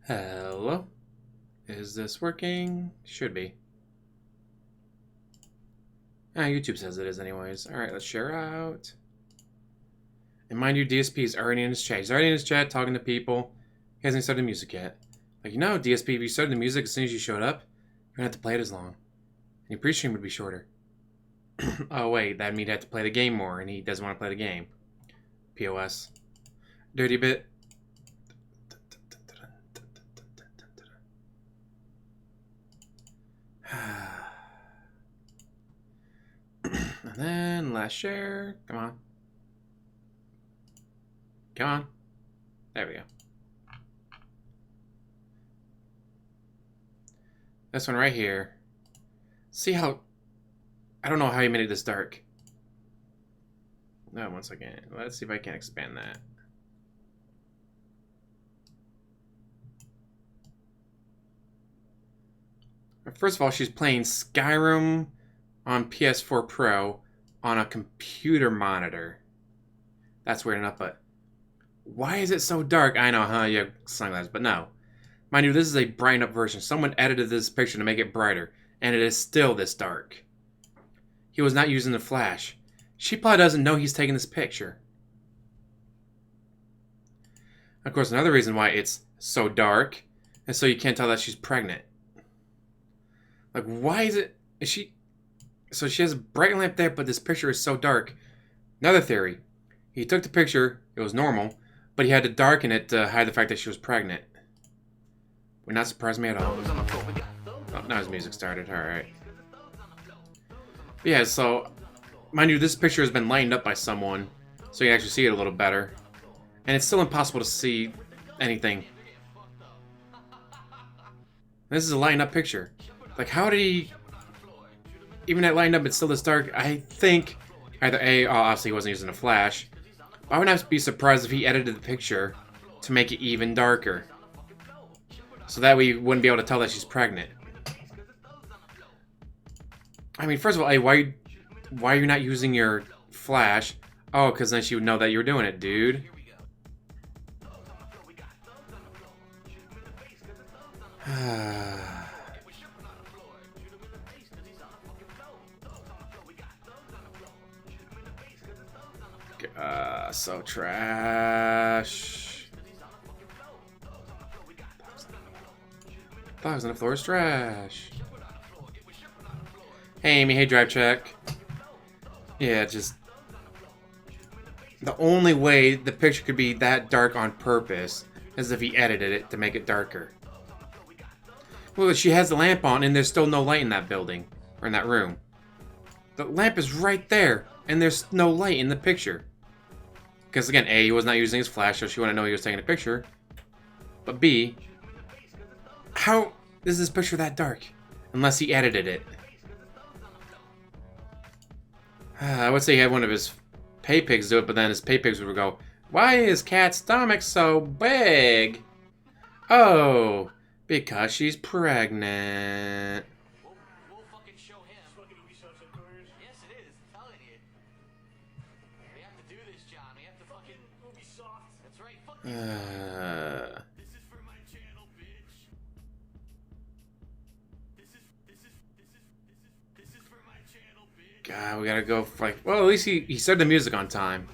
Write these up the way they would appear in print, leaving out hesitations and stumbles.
Hello? Is this working? Should be. YouTube says it is anyways. Alright, let's share out. And mind you, DSP is already in his chat. He's already in his chat talking to people. He hasn't started the music yet. Like, DSP, if you started the music as soon as you showed up, you don't have to play it as long. And your pre-stream would be shorter. Oh wait, that means he'd have to play the game more, and he doesn't want to play the game. POS. Dirty bit. And then last share. Come on. Come on. There we go. This one right here. See how... I don't know how you made it this dark. No, one second. Let's see if I can expand that. First of all, she's playing Skyrim on PS4 Pro on a computer monitor. That's weird enough, but why is it so dark? I know, huh? You have sunglasses, but no. Mind you, this is a brightened up version. Someone edited this picture to make it brighter, and it is still this dark. He was not using the flash. She probably doesn't know he's taking this picture. Of course, another reason why it's so dark is so you can't tell that she's pregnant. Like, why is it... So she has a bright lamp there, but this picture is so dark. Another theory. He took the picture, it was normal, but he had to darken it to hide the fact that she was pregnant. Would not surprise me at all. Oh, now his music started, alright. Yeah, so, mind you, this picture has been lightened up by someone, so you can actually see it a little better. And it's still impossible to see anything. This is a lightened up picture. Like, how did he... Even at lightened up, it's still this dark. I think either A, obviously he wasn't using a flash. I would not be surprised if he edited the picture to make it even darker. So that way you wouldn't be able to tell that she's pregnant. I mean, first of all, hey, why are you not using your flash? Oh, because then she would know that you were doing it, dude. So trash. Dogs on the floor is trash. Hey Amy, hey drive check. Yeah, just... The only way the picture could be that dark on purpose is if he edited it to make it darker. Well, she has the lamp on and there's still no light in that building. Or in that room. The lamp is right there and there's no light in the picture. Because again, A, he was not using his flash, so she wouldn't know he was taking a picture. But B, how is this picture that dark? Unless he edited it. I would say he had one of his pay pigs do it, but then his pay pigs would go, "Why is Cat's stomach so big?" Oh, because she's pregnant. God, we gotta go like... Well, at least he started the music on time.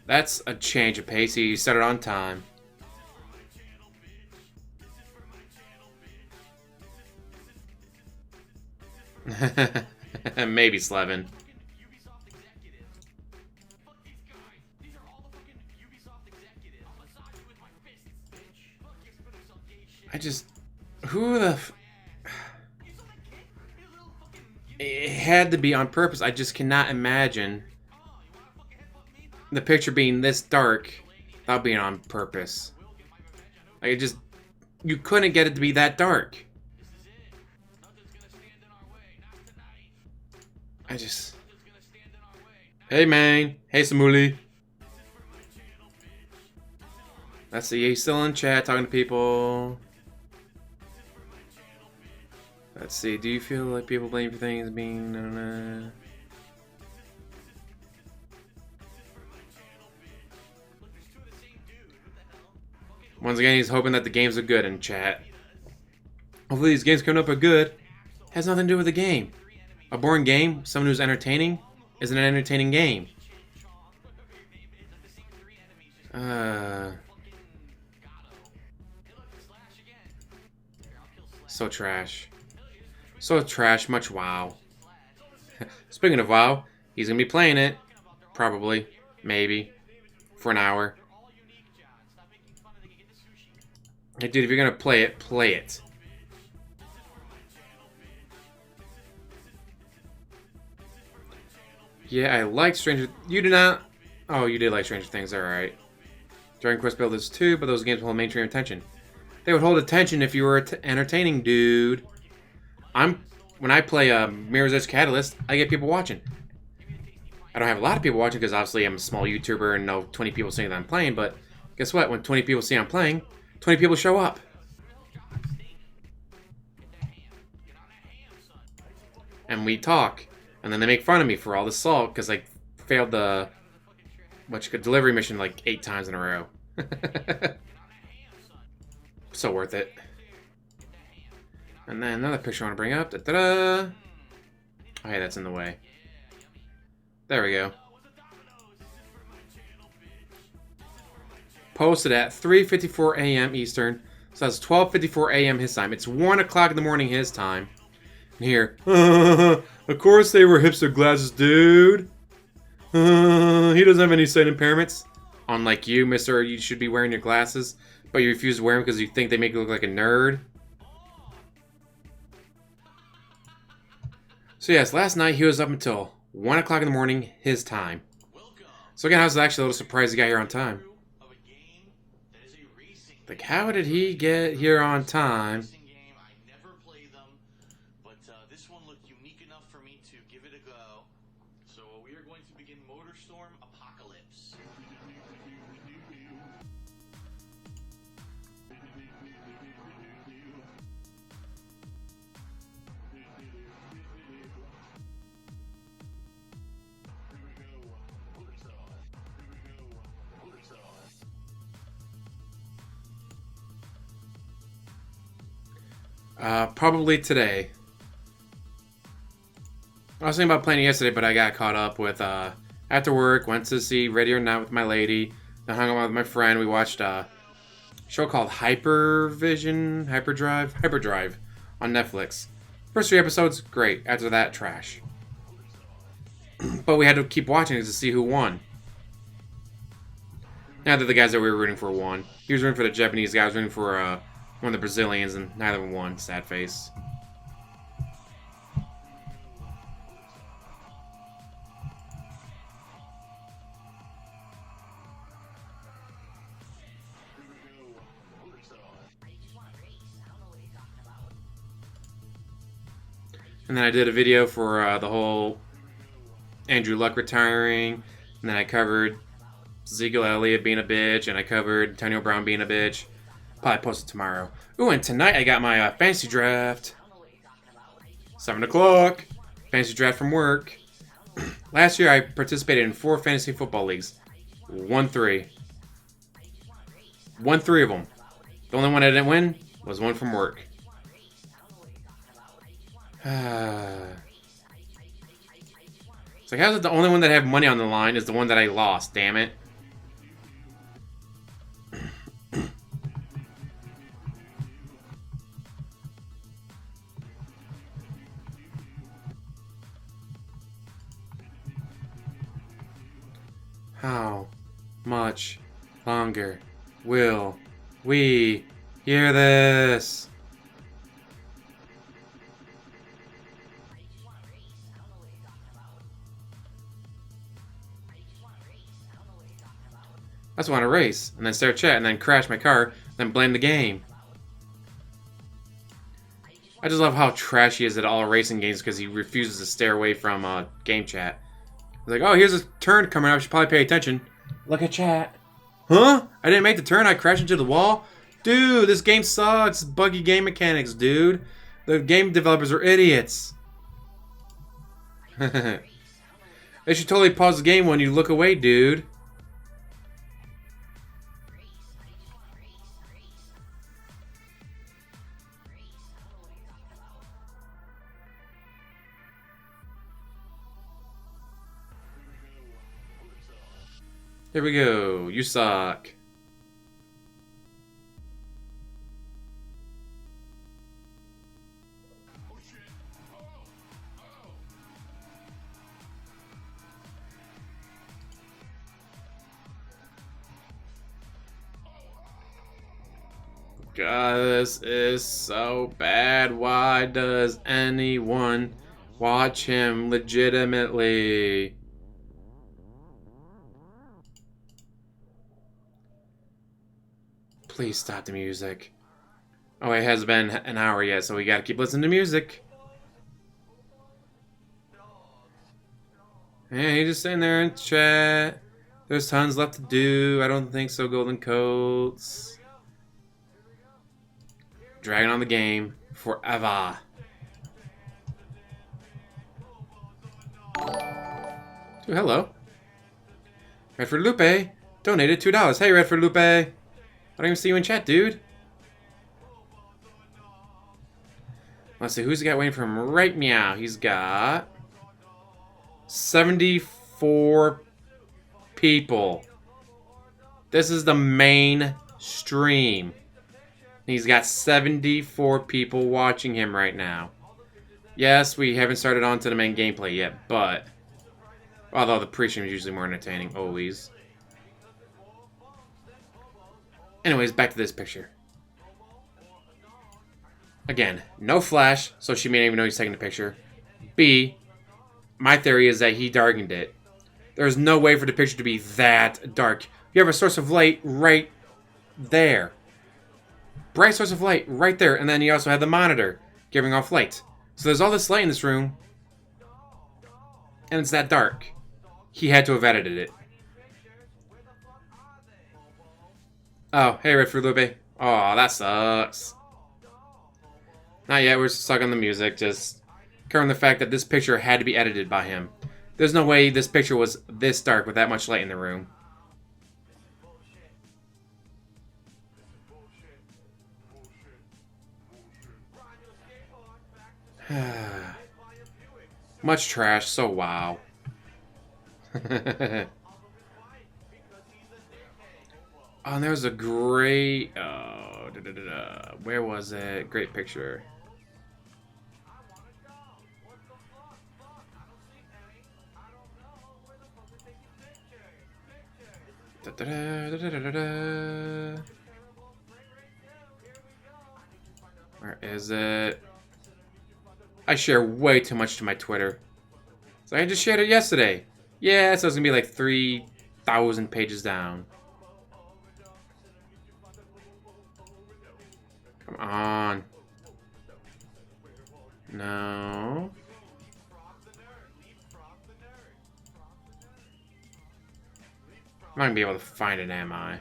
That's a change of pace. He started on time. Maybe Slevin. Who the... It had to be on purpose. I just cannot imagine the picture being this dark without being on purpose. Like, it just... You couldn't get it to be that dark. I just... Hey, man. Hey, Samuli. Let's see, he's still in chat talking to people. Let's see, do you feel like people blame for things being... Once again, he's hoping that the games are good in chat. Hopefully these games coming up are good. Has nothing to do with the game. A boring game, someone who's entertaining, isn't an entertaining game. So trash. So trash, much WoW. Speaking of WoW, he's gonna be playing it. Probably. Maybe. For an hour. Hey dude, if you're gonna play it, play it. Yeah, I like Stranger... You do not... Oh, you did like Stranger Things, alright. Dragon Quest Builders 2, but those games hold mainstream attention. They would hold attention if you were entertaining, dude. When I play Mirror's Edge Catalyst, I get people watching. I don't have a lot of people watching because obviously I'm a small YouTuber and no 20 people seeing that I'm playing, but guess what? When 20 people see I'm playing, 20 people show up. And we talk. And then they make fun of me for all the salt because I failed the delivery mission like 8 times in a row. So worth it. And then another picture I want to bring up. Da-da-da. Oh, hey, that's in the way. There we go. Posted at 3:54 a.m. Eastern. So that's 12:54 a.m. his time. It's 1 o'clock in the morning his time. And here. Of course they were hipster glasses, dude. He doesn't have any sight impairments. Unlike you, mister, you should be wearing your glasses. But you refuse to wear them because you think they make you look like a nerd. So yes, last night he was up until 1 o'clock in the morning, his time. So again, I was actually a little surprised he got here on time. Like, how did he get here on time? This one looked unique enough for me to give it a go. So we are going to begin Motorstorm Apocalypse. Probably today. I was thinking about playing it yesterday, but I got caught up with, after work, went to see Ready or Not with my lady, then hung out with my friend. We watched a show called Hyperdrive on Netflix. First 3 episodes, great. After that, trash. But we had to keep watching it to see who won. Neither of the guys that we were rooting for won. He was rooting for the Japanese guy, I was rooting for, one of the Brazilians, and neither of them won. Sad face. And then I did a video for the whole Andrew Luck retiring, and then I covered Ezekiel Elliott being a bitch, and I covered Antonio Brown being a bitch. Probably post it tomorrow. Ooh, and tonight I got my fantasy draft. 7 o'clock. Fantasy draft from work. Last year I participated in 4 fantasy football leagues. Won 3. Won 3 of them. The only one I didn't win was one from work. It's like, how's it the only one that I have money on the line is the one that I lost, damn it. How much longer will we hear this? I just want to race, and then start chat, and then crash my car, then blame the game. I just love how trash he is at all racing games because he refuses to stay away from game chat. He's like, oh, here's a turn coming up, I should probably pay attention. Look at chat. Huh? I didn't make the turn. I crashed into the wall? Dude, this game sucks. Buggy game mechanics, dude. The game developers are idiots. They should totally pause the game when you look away, dude. Here we go. You suck. God, this is so bad. Why does anyone watch him legitimately? Please stop the music. Oh, it hasn't been an hour yet, so we gotta keep listening to music. Yeah, he's just sitting there and chat. There's tons left to do. I don't think so, Golden Coats. Dragging on the game forever. Dude, hello. Redford Lupe donated $2. Hey, Redford Lupe. I don't even see you in chat, dude. Let's see, who's he got waiting for him right meow? He's got 74 people. This is the main stream. He's got 74 people watching him right now. Yes, we haven't started on to the main gameplay yet, but... although the pre-stream is usually more entertaining, always. Anyways, back to this picture. Again, no flash, so she may not even know he's taking the picture. B, my theory is that he darkened it. There's no way for the picture to be that dark. You have a source of light right there. Bright source of light right there, and then you also have the monitor giving off light. So there's all this light in this room, and it's that dark. He had to have edited it. Oh, hey, Redford Lupe. Oh, that sucks. Not yet, we're stuck on the music, just covering the fact that this picture had to be edited by him. There's no way this picture was this dark with that much light in the room. Much trash, so wow. Oh, and there's a great... oh, where was it? Great picture. Where is it? I share way too much to my Twitter. So I just shared it yesterday. Yeah, so it's gonna be like 3,000 pages down. Come on. No. I'm not gonna be able to find it, am I?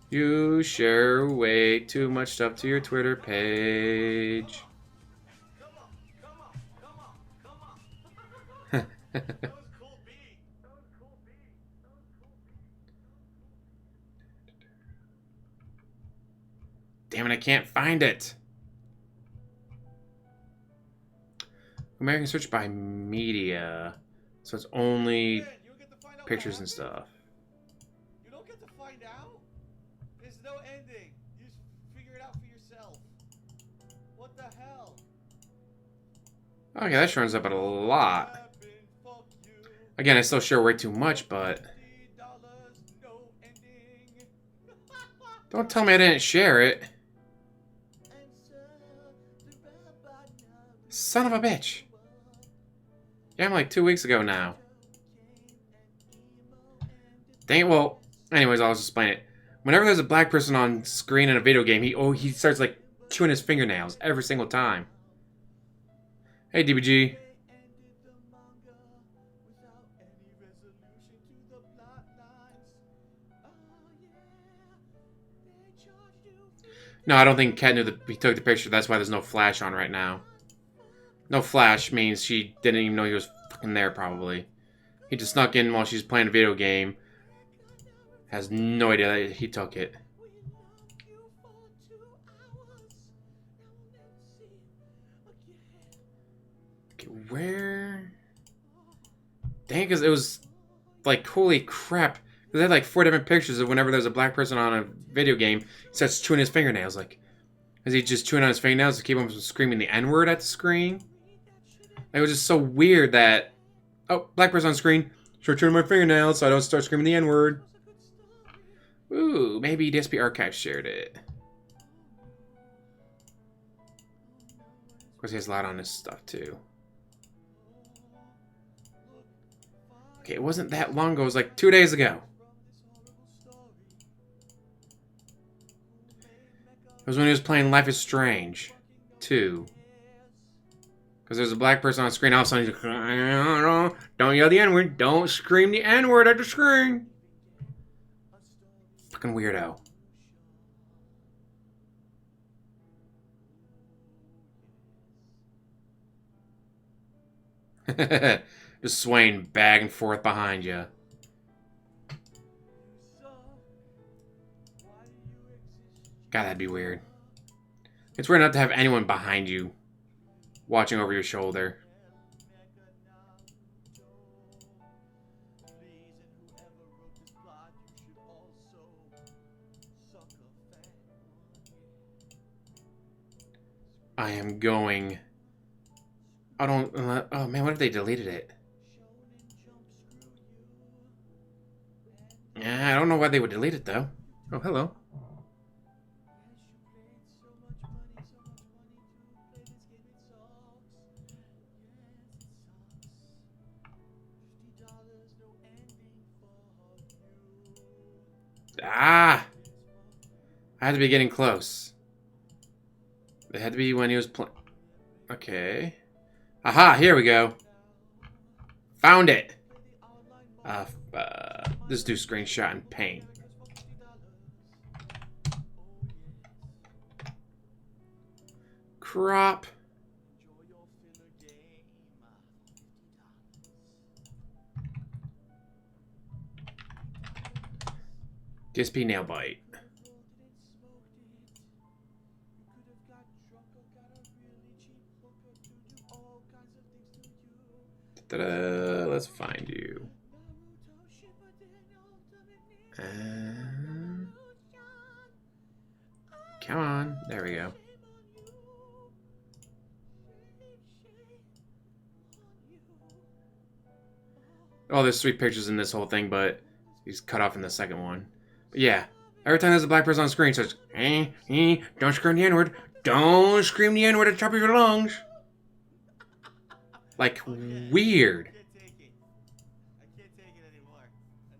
You share way too much stuff to your Twitter page. Damn it, I can't find it. American search by media. So it's only pictures and stuff. You don't get to find out? There's no ending. You just figure it out for yourself. What the hell? Okay, that shows up at a lot. Again, I still share way too much, but... don't tell me I didn't share it. Son of a bitch. Yeah, I'm like 2 weeks ago now. Dang it, well, anyways, I'll just explain it. Whenever there's a black person on screen in a video game, he starts like chewing his fingernails every single time. Hey, DBG. No, I don't think Kat knew that he took the picture. That's why there's no flash on right now. No flash means she didn't even know he was fucking there, probably. He just snuck in while she's playing a video game. Has no idea that he took it. Okay, where? Dang, because it was like, holy crap. They had like 4 different pictures of whenever there's a black person on a video game, he starts chewing his fingernails. Like, is he just chewing on his fingernails to keep him from screaming the N-word at the screen? It was just so weird that, oh, black person on screen, start chewing my fingernails so I don't start screaming the N-word. Ooh, maybe DSP Archive shared it. Of course, he has a lot on his stuff too. Okay, it wasn't that long ago. It was like 2 days ago. It was when he was playing Life is Strange 2. Because there's a black person on screen. All of a sudden he's like, don't yell the N-word. Don't scream the N-word at the screen. Fucking weirdo. Just swaying back and forth behind you. God, that'd be weird. It's weird not to have anyone behind you watching over your shoulder. I am going... I don't... Oh man, what if they deleted it? Yeah, I don't know why they would delete it though. Oh, hello. Ah! I had to be getting close. It had to be when he was playing. Okay. Aha, here we go. Found it. Let's do screenshot and paint. Crop. DSP nail bite. Ta-da! Let's find you. Come on. There we go. Oh, there's 3 pictures in this whole thing, but he's cut off in the second one. But yeah, every time there's a black person on screen, so it's don't scream the N-word. Don't scream the N-word at the top of your lungs. Like, weird. I can't take it anymore.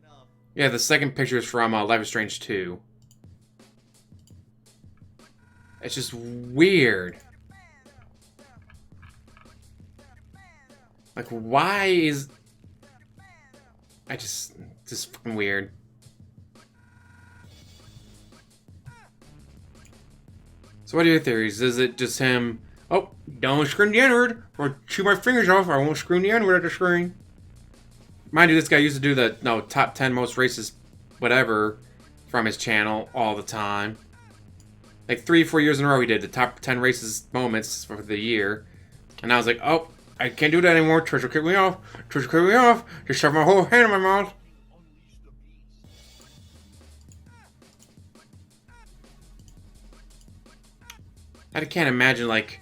Enough. Yeah, the second picture is from Life is Strange 2. It's just weird. Like, why is... Just fucking weird. So what are your theories? Is it just him... Oh, don't scream the N-word, or chew my fingers off, I won't scream the N-word at the screen. Mind you, this guy used to do the top 10 most racist whatever from his channel all the time. Like 3-4 years in a row he did the top 10 racist moments for the year. And I was like, oh, I can't do that anymore. Twitch will kick me off. Twitch will kick me off. Just shove my whole hand in my mouth. I can't imagine, like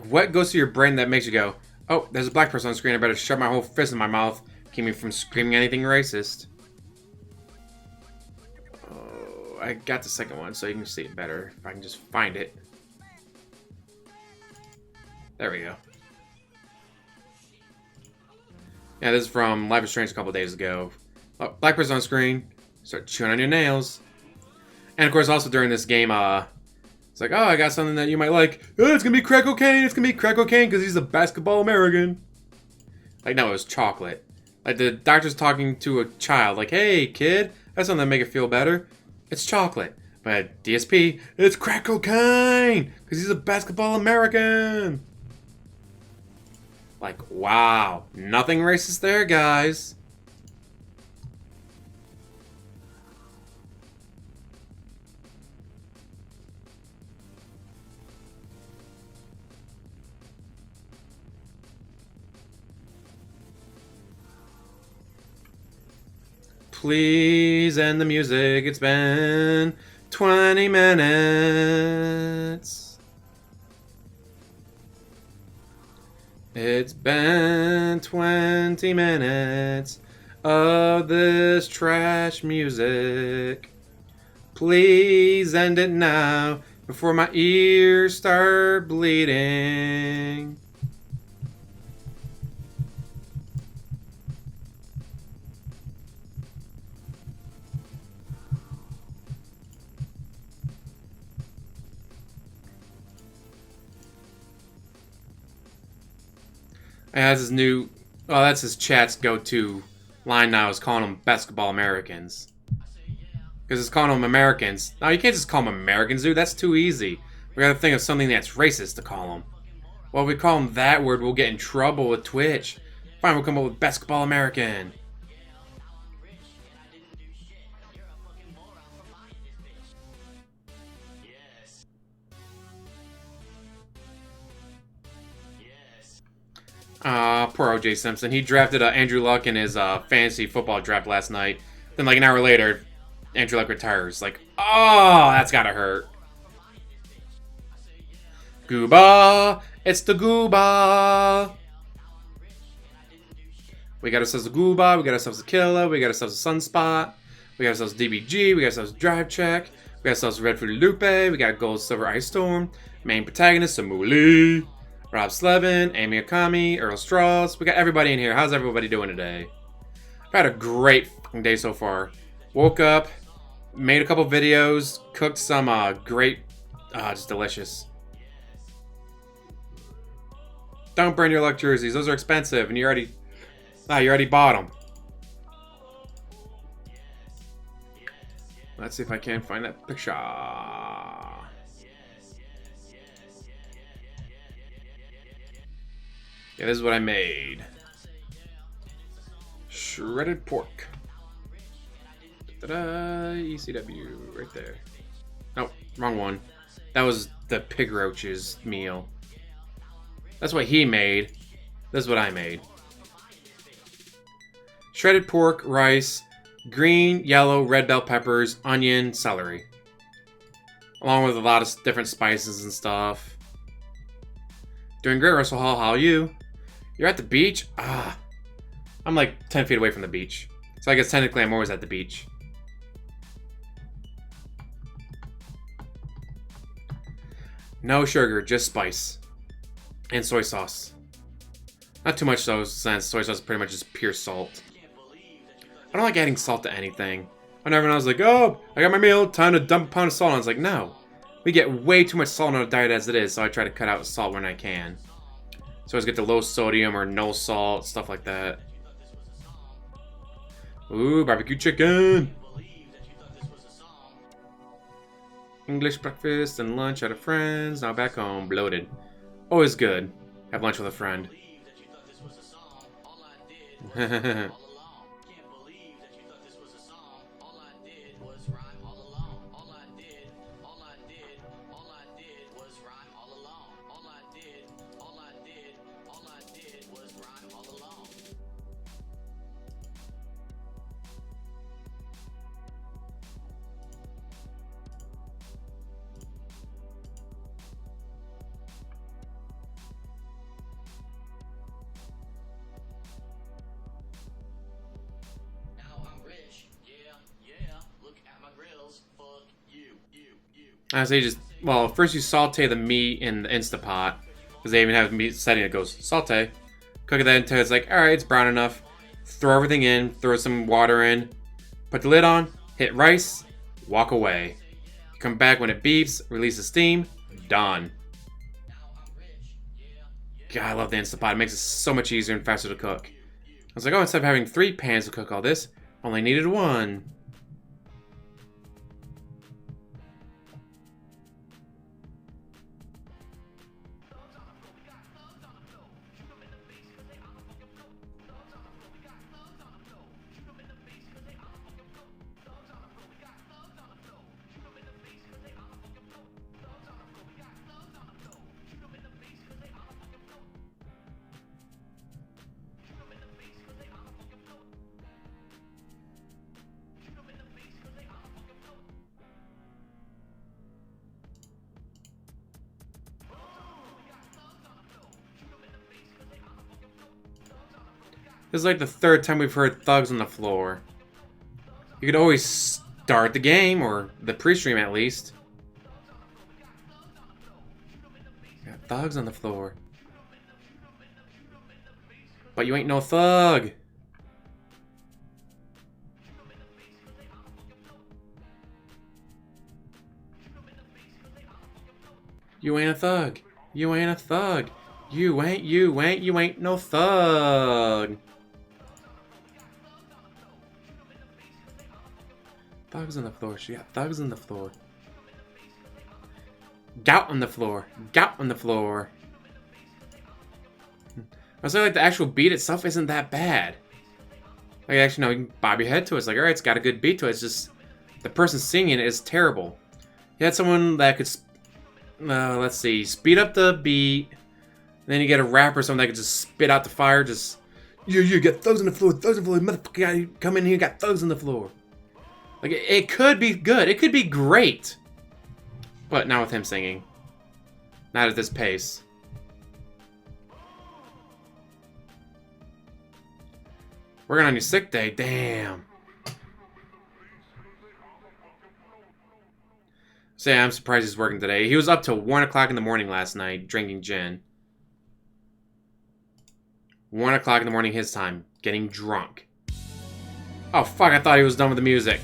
what goes through your brain that makes you go, oh, there's a black person on screen, I better shove my whole fist in my mouth, keep me from screaming anything racist. Oh, I got the second one, so you can see it better, if I can just find it. There we go. Yeah, this is from Life is Strange a couple days ago. Oh, black person on screen, start chewing on your nails. And of course, also during this game, it's like, oh, I got something that you might like. Oh, it's gonna be crack cocaine. It's gonna be crack cocaine because he's a basketball American. Like, no, it was chocolate. Like the doctor's talking to a child, like, "Hey, kid, that's something to make it feel better. It's chocolate." But DSP, it's crack cocaine, because he's a basketball American. Like, wow, nothing racist there, guys. Please end the music. It's been 20 minutes. It's been 20 minutes of this trash music. Please end it now before my ears start bleeding. And that's his new. Oh, that's his chat's go-to line now, is calling them basketball Americans. Because it's calling them Americans. Now, you can't just call them Americans, dude. That's too easy. We gotta think of something that's racist to call them. Well, if we call them that word, we'll get in trouble with Twitch. Fine, we'll come up with basketball American. Poor O.J. Simpson. He drafted Andrew Luck in his fantasy football draft last night. Then, like, an hour later, Andrew Luck retires. Like, oh, that's gotta hurt. Gooba! It's the Gooba! We got ourselves a Gooba, we got ourselves a Killer, we got ourselves a Sunspot, we got ourselves DBG, we got ourselves Drive Check, we got ourselves Red Fruit Lupe, we got Gold Silver Ice Storm, main protagonist, Samuli, Rob Slevin, Amy Akami, Earl Strauss. We got everybody in here. How's everybody doing today? I've had a great fucking day so far. Woke up, made a couple videos, cooked some great, just delicious. Don't burn your luck jerseys. Those are expensive, and you already bought them. Let's see if I can find that picture. Yeah, this is what I made. Shredded pork. Ta-da! ECW, right there. Oh, wrong one. That was the pig roaches meal. That's what he made. This is what I made. Shredded pork, rice, green, yellow, red bell peppers, onion, celery. Along with a lot of different spices and stuff. Doing great, Russell Hall. How are you? You're at the beach? I'm like 10 feet away from the beach. So I guess technically I'm always at the beach. No sugar, just spice. And soy sauce. Not too much though, since soy sauce is pretty much just pure salt. I don't like adding salt to anything. Whenever I was like, oh, I got my meal, time to dump a pound of salt. And I was like, no. We get way too much salt on our diet as it is, so I try to cut out salt when I can. So I always get the low sodium or no salt, stuff like that. Ooh, barbecue chicken! English breakfast and lunch at a friend's. Now back home, bloated. Always good. Have lunch with a friend. I say just, well, first you saute the meat in the Instapot, because they even have meat setting that goes saute. Cook it until it's like, alright, it's brown enough. Throw everything in, throw some water in, put the lid on, hit rice, walk away. Come back when it beeps, release the steam, done. God, I love the Instapot. It makes it so much easier and faster to cook. was like, oh, instead of having 3 pans to cook all this, only needed 1. This is like the 3rd time we've heard thugs on the floor. You could always start the game, or the pre-stream at least. Got thugs on the floor. But you ain't no thug. You ain't a thug. You ain't a thug. You ain't no thug. Thugs on the floor. She got thugs on the floor. Gout on the floor. Gout on the floor. I was like the actual beat itself isn't that bad. Like, actually, no, you can bob your head to it. It's like, alright, it's got a good beat to it. It's just, the person singing it is terrible. You had someone that could, let's see, speed up the beat. Then you get a rapper or something that could just spit out the fire. Just, you got thugs on the floor, motherfucker, come in here, got thugs on the floor. Like, it could be good. It could be great. But not with him singing. Not at this pace. Working on your sick day? Damn. So yeah, I'm surprised he's working today. He was up till 1 o'clock in the morning last night, drinking gin. 1 o'clock in the morning his time, getting drunk. Oh fuck, I thought he was done with the music.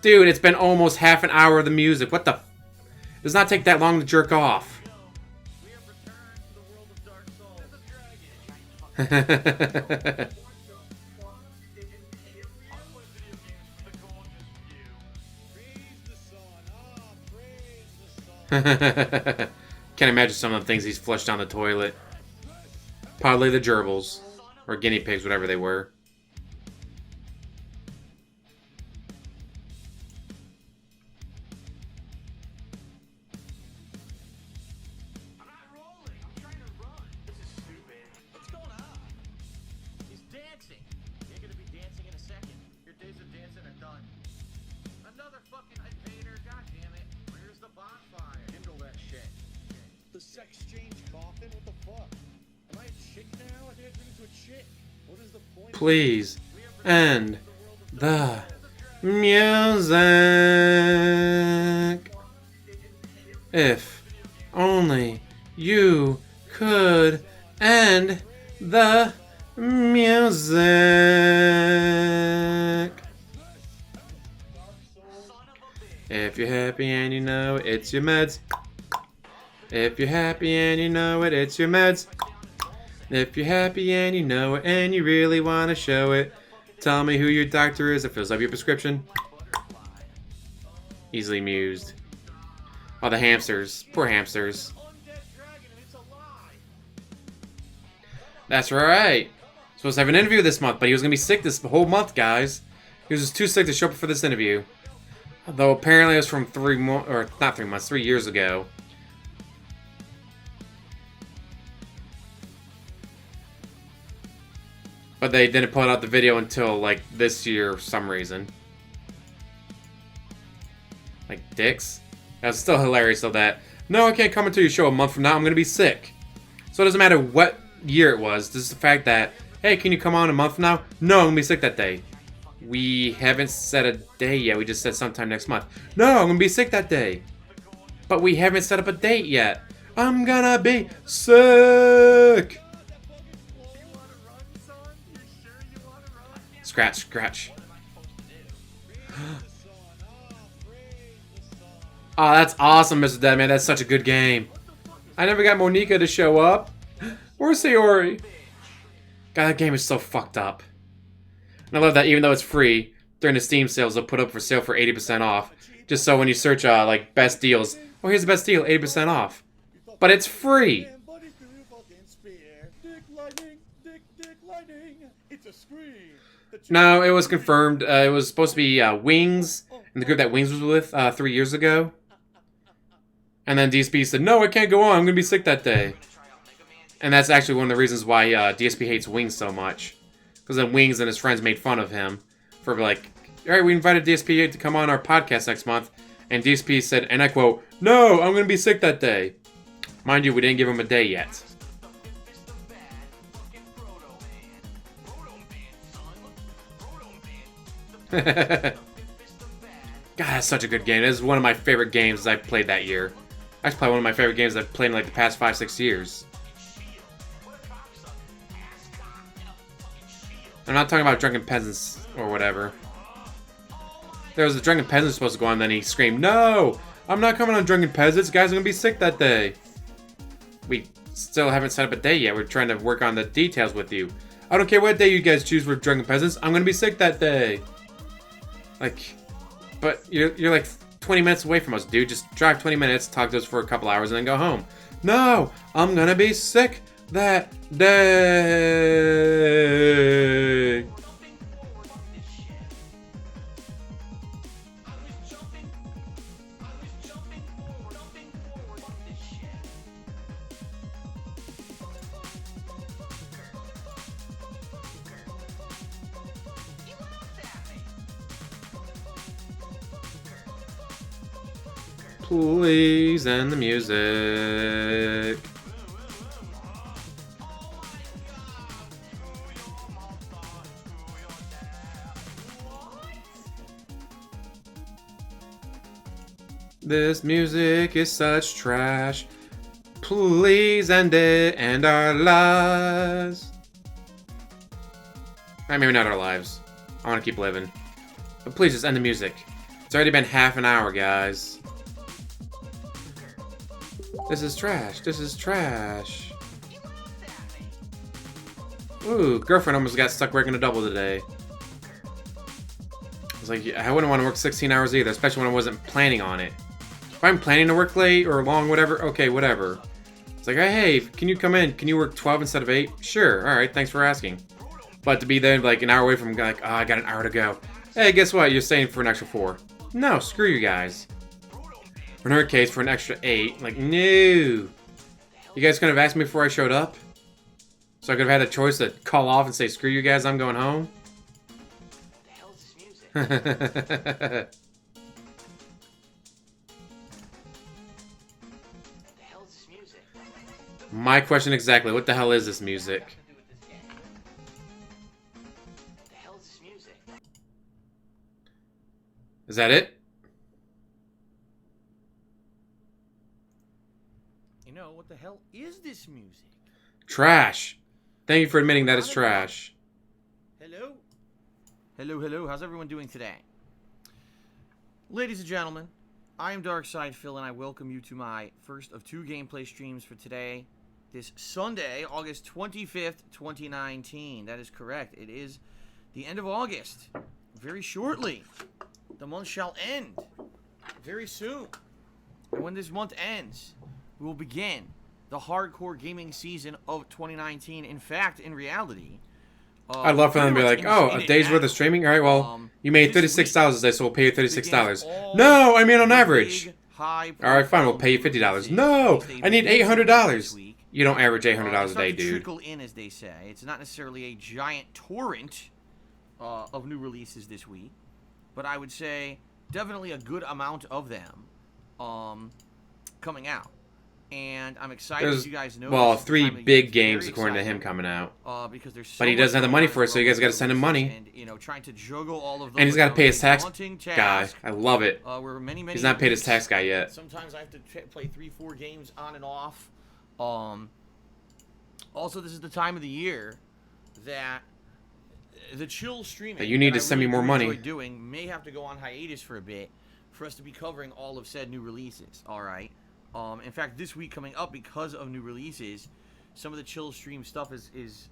Dude, it's been almost half an hour of the music. What the f... It does not take that long to jerk off. We have returned to the world of Dark Souls. As a dragon. Can't imagine some of the things he's flushed down the toilet. Probably the gerbils. Or guinea pigs, whatever they were. The sex change coffin? What the fuck? Am I a chick now? I think I turned into a chick. What is the point? Please end the music. If only you could end the music. If you're happy and you know it, it's your meds. If you're happy and you know it, it's your meds. If you're happy and you know it and you really want to show it, tell me who your doctor is that fills up your prescription. Easily amused. Oh, the hamsters. Poor hamsters. That's right. Supposed to have an interview this month, but he was going to be sick this whole month, guys. He was just too sick to show up for this interview. Though apparently it was from 3 years ago. But they didn't put out the video until, like, this year for some reason. Like, dicks? That's still hilarious, though, that, no, I can't come into your show a month from now, I'm gonna be sick. So it doesn't matter what year it was, just the fact that, hey, can you come on a month from now? No, I'm gonna be sick that day. We haven't set a day yet, we just said sometime next month. No, I'm gonna be sick that day. But we haven't set up a date yet. I'm gonna be sick! Scratch, scratch. Oh, that's awesome, Mr. Deadman. That's such a good game. I never got Monica to show up. Where's Sayori? God, that game is so fucked up. And I love that even though it's free, during the Steam sales, they'll put up for sale for 80% off. Just so when you search, like, best deals, oh, here's the best deal, 80% off. But it's free! No, it was confirmed. It was supposed to be Wings, and the group that Wings was with 3 years ago. And then DSP said, no, I can't go on, I'm gonna be sick that day. And that's actually one of the reasons why DSP hates Wings so much. Because then Wings and his friends made fun of him for like, alright, we invited DSP to come on our podcast next month. And DSP said, and I quote, no, I'm gonna be sick that day. Mind you, we didn't give him a day yet. God, that's such a good game. This is one of my favorite games I've played that year. That's probably one of my favorite games I've played in like the past 5-6 years. I'm not talking about Drunken Peasants or whatever. There was a Drunken Peasant supposed to go on, and then he screamed, no! I'm not coming on Drunken Peasants, guys are gonna be sick that day. We still haven't set up a day yet. We're trying to work on the details with you. I don't care what day you guys choose for Drunken Peasants, I'm gonna be sick that day. Like, but you're like 20 minutes away from us, dude. Just drive 20 minutes, talk to us for a couple hours, and then go home. No! I'm gonna be sick that day! Please end the music. This music is such trash. Please end it and our lives. Alright, maybe not our lives. I want to keep living. But please just end the music. It's already been half an hour, guys. This is trash. This is trash. Ooh, girlfriend almost got stuck working a double today. I was like, I wouldn't want to work 16 hours either, especially when I wasn't planning on it. If I'm planning to work late or long, whatever, okay, whatever. It's like, hey, can you come in? Can you work 12 instead of 8? Sure, alright, thanks for asking. But to be there like an hour away from, like, oh, I got an hour to go. Hey, guess what? You're staying for an extra 4. No, screw you guys. In her case, for an extra 8. Like, no. You guys could have asked me before I showed up? So I could have had the choice to call off and say, screw you guys, I'm going home? What the hell is this music? My question exactly. What the hell is this music? What the hell is this music? Is that it? You know, what the hell is this music? Trash. Thank you for admitting that it's trash. Hello? Hello. How's everyone doing today? Ladies and gentlemen, I am Darkside Phil, and I welcome you to my first of 2 gameplay streams for today. This Sunday, August 25th, 2019. That is correct. It is the end of August. Very shortly. The month shall end. Very soon. And when this month ends, we will begin the hardcore gaming season of 2019. In fact, in reality, I'd love for them to be like, oh, a day's worth of streaming? Alright, well, you made $36 today, so we'll pay you $36. No, I mean on average. Alright, fine, we'll pay you $50. No, I need $800. You don't average $800 a day, dude. Trickle in, as they say. It's not necessarily a giant torrent of new releases this week, but I would say definitely a good amount of them coming out. And I'm excited, as you guys know. Well, 3 big games according to him coming out. Because there's so but he doesn't have the money for it, so you guys got to send him money. And you know, trying to juggle all of those. And he's got to pay his tax guy. I love it. He's not paid his tax guy yet. Sometimes I have to play 3-4 games on and off. Also, this is the time of the year that the chill streaming that you need to send me more money. Doing may have to go on hiatus for a bit for us to be covering all of said new releases. All right. In fact, this week coming up, because of new releases, some of the chill stream stuff is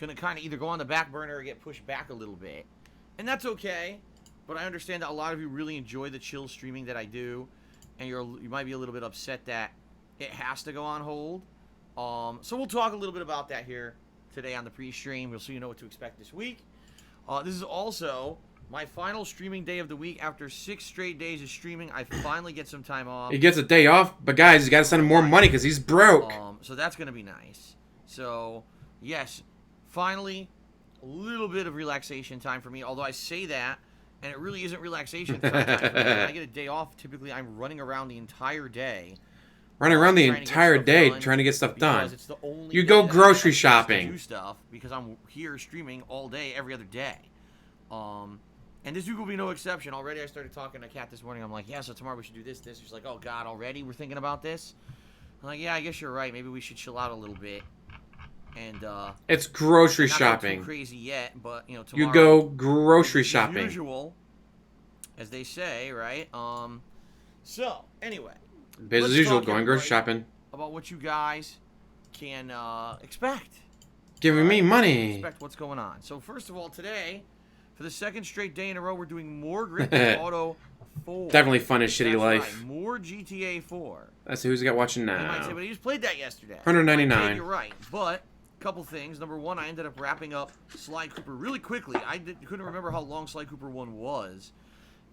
gonna kind of either go on the back burner or get pushed back a little bit, and that's okay. But I understand that a lot of you really enjoy the chill streaming that I do, and you might be a little bit upset that it has to go on hold. So we'll talk a little bit about that here today on the pre-stream. So you know what to expect this week. This is also my final streaming day of the week. After 6 straight days of streaming, I finally get some time off. He gets a day off, but guys, you got to send him more money because he's broke. So that's gonna be nice. So yes, finally, a little bit of relaxation time for me. Although I say that, and it really isn't relaxation time for me. When I get a day off, typically I'm running around the entire day. Running around the entire day trying to get stuff done. It's the only You day go that I grocery have shopping. to do stuff because I'm here streaming all day, every other day. And this week will be no exception. Already I started talking to Kat this morning. I'm like, yeah, so tomorrow we should do this. She's like, oh, God, already we're thinking about this? I'm like, yeah, I guess you're right. Maybe we should chill out a little bit. And it's grocery not shopping. too crazy yet, but, you know, tomorrow. You go grocery as shopping. usual, as they say, right? So, anyway. Business as usual, going grocery shopping. About what you guys can expect. Giving me money. Expect what's going on. So first of all, today, for the second straight day in a row, we're doing more Grand Theft Auto 4. Definitely fun as shitty life. Right, more GTA 4. That's who's got watching You might now. say, but he just played that yesterday. $199. Okay, you're right, but a couple things. Number one, I ended up wrapping up Sly Cooper really quickly. I couldn't remember how long Sly Cooper 1 was,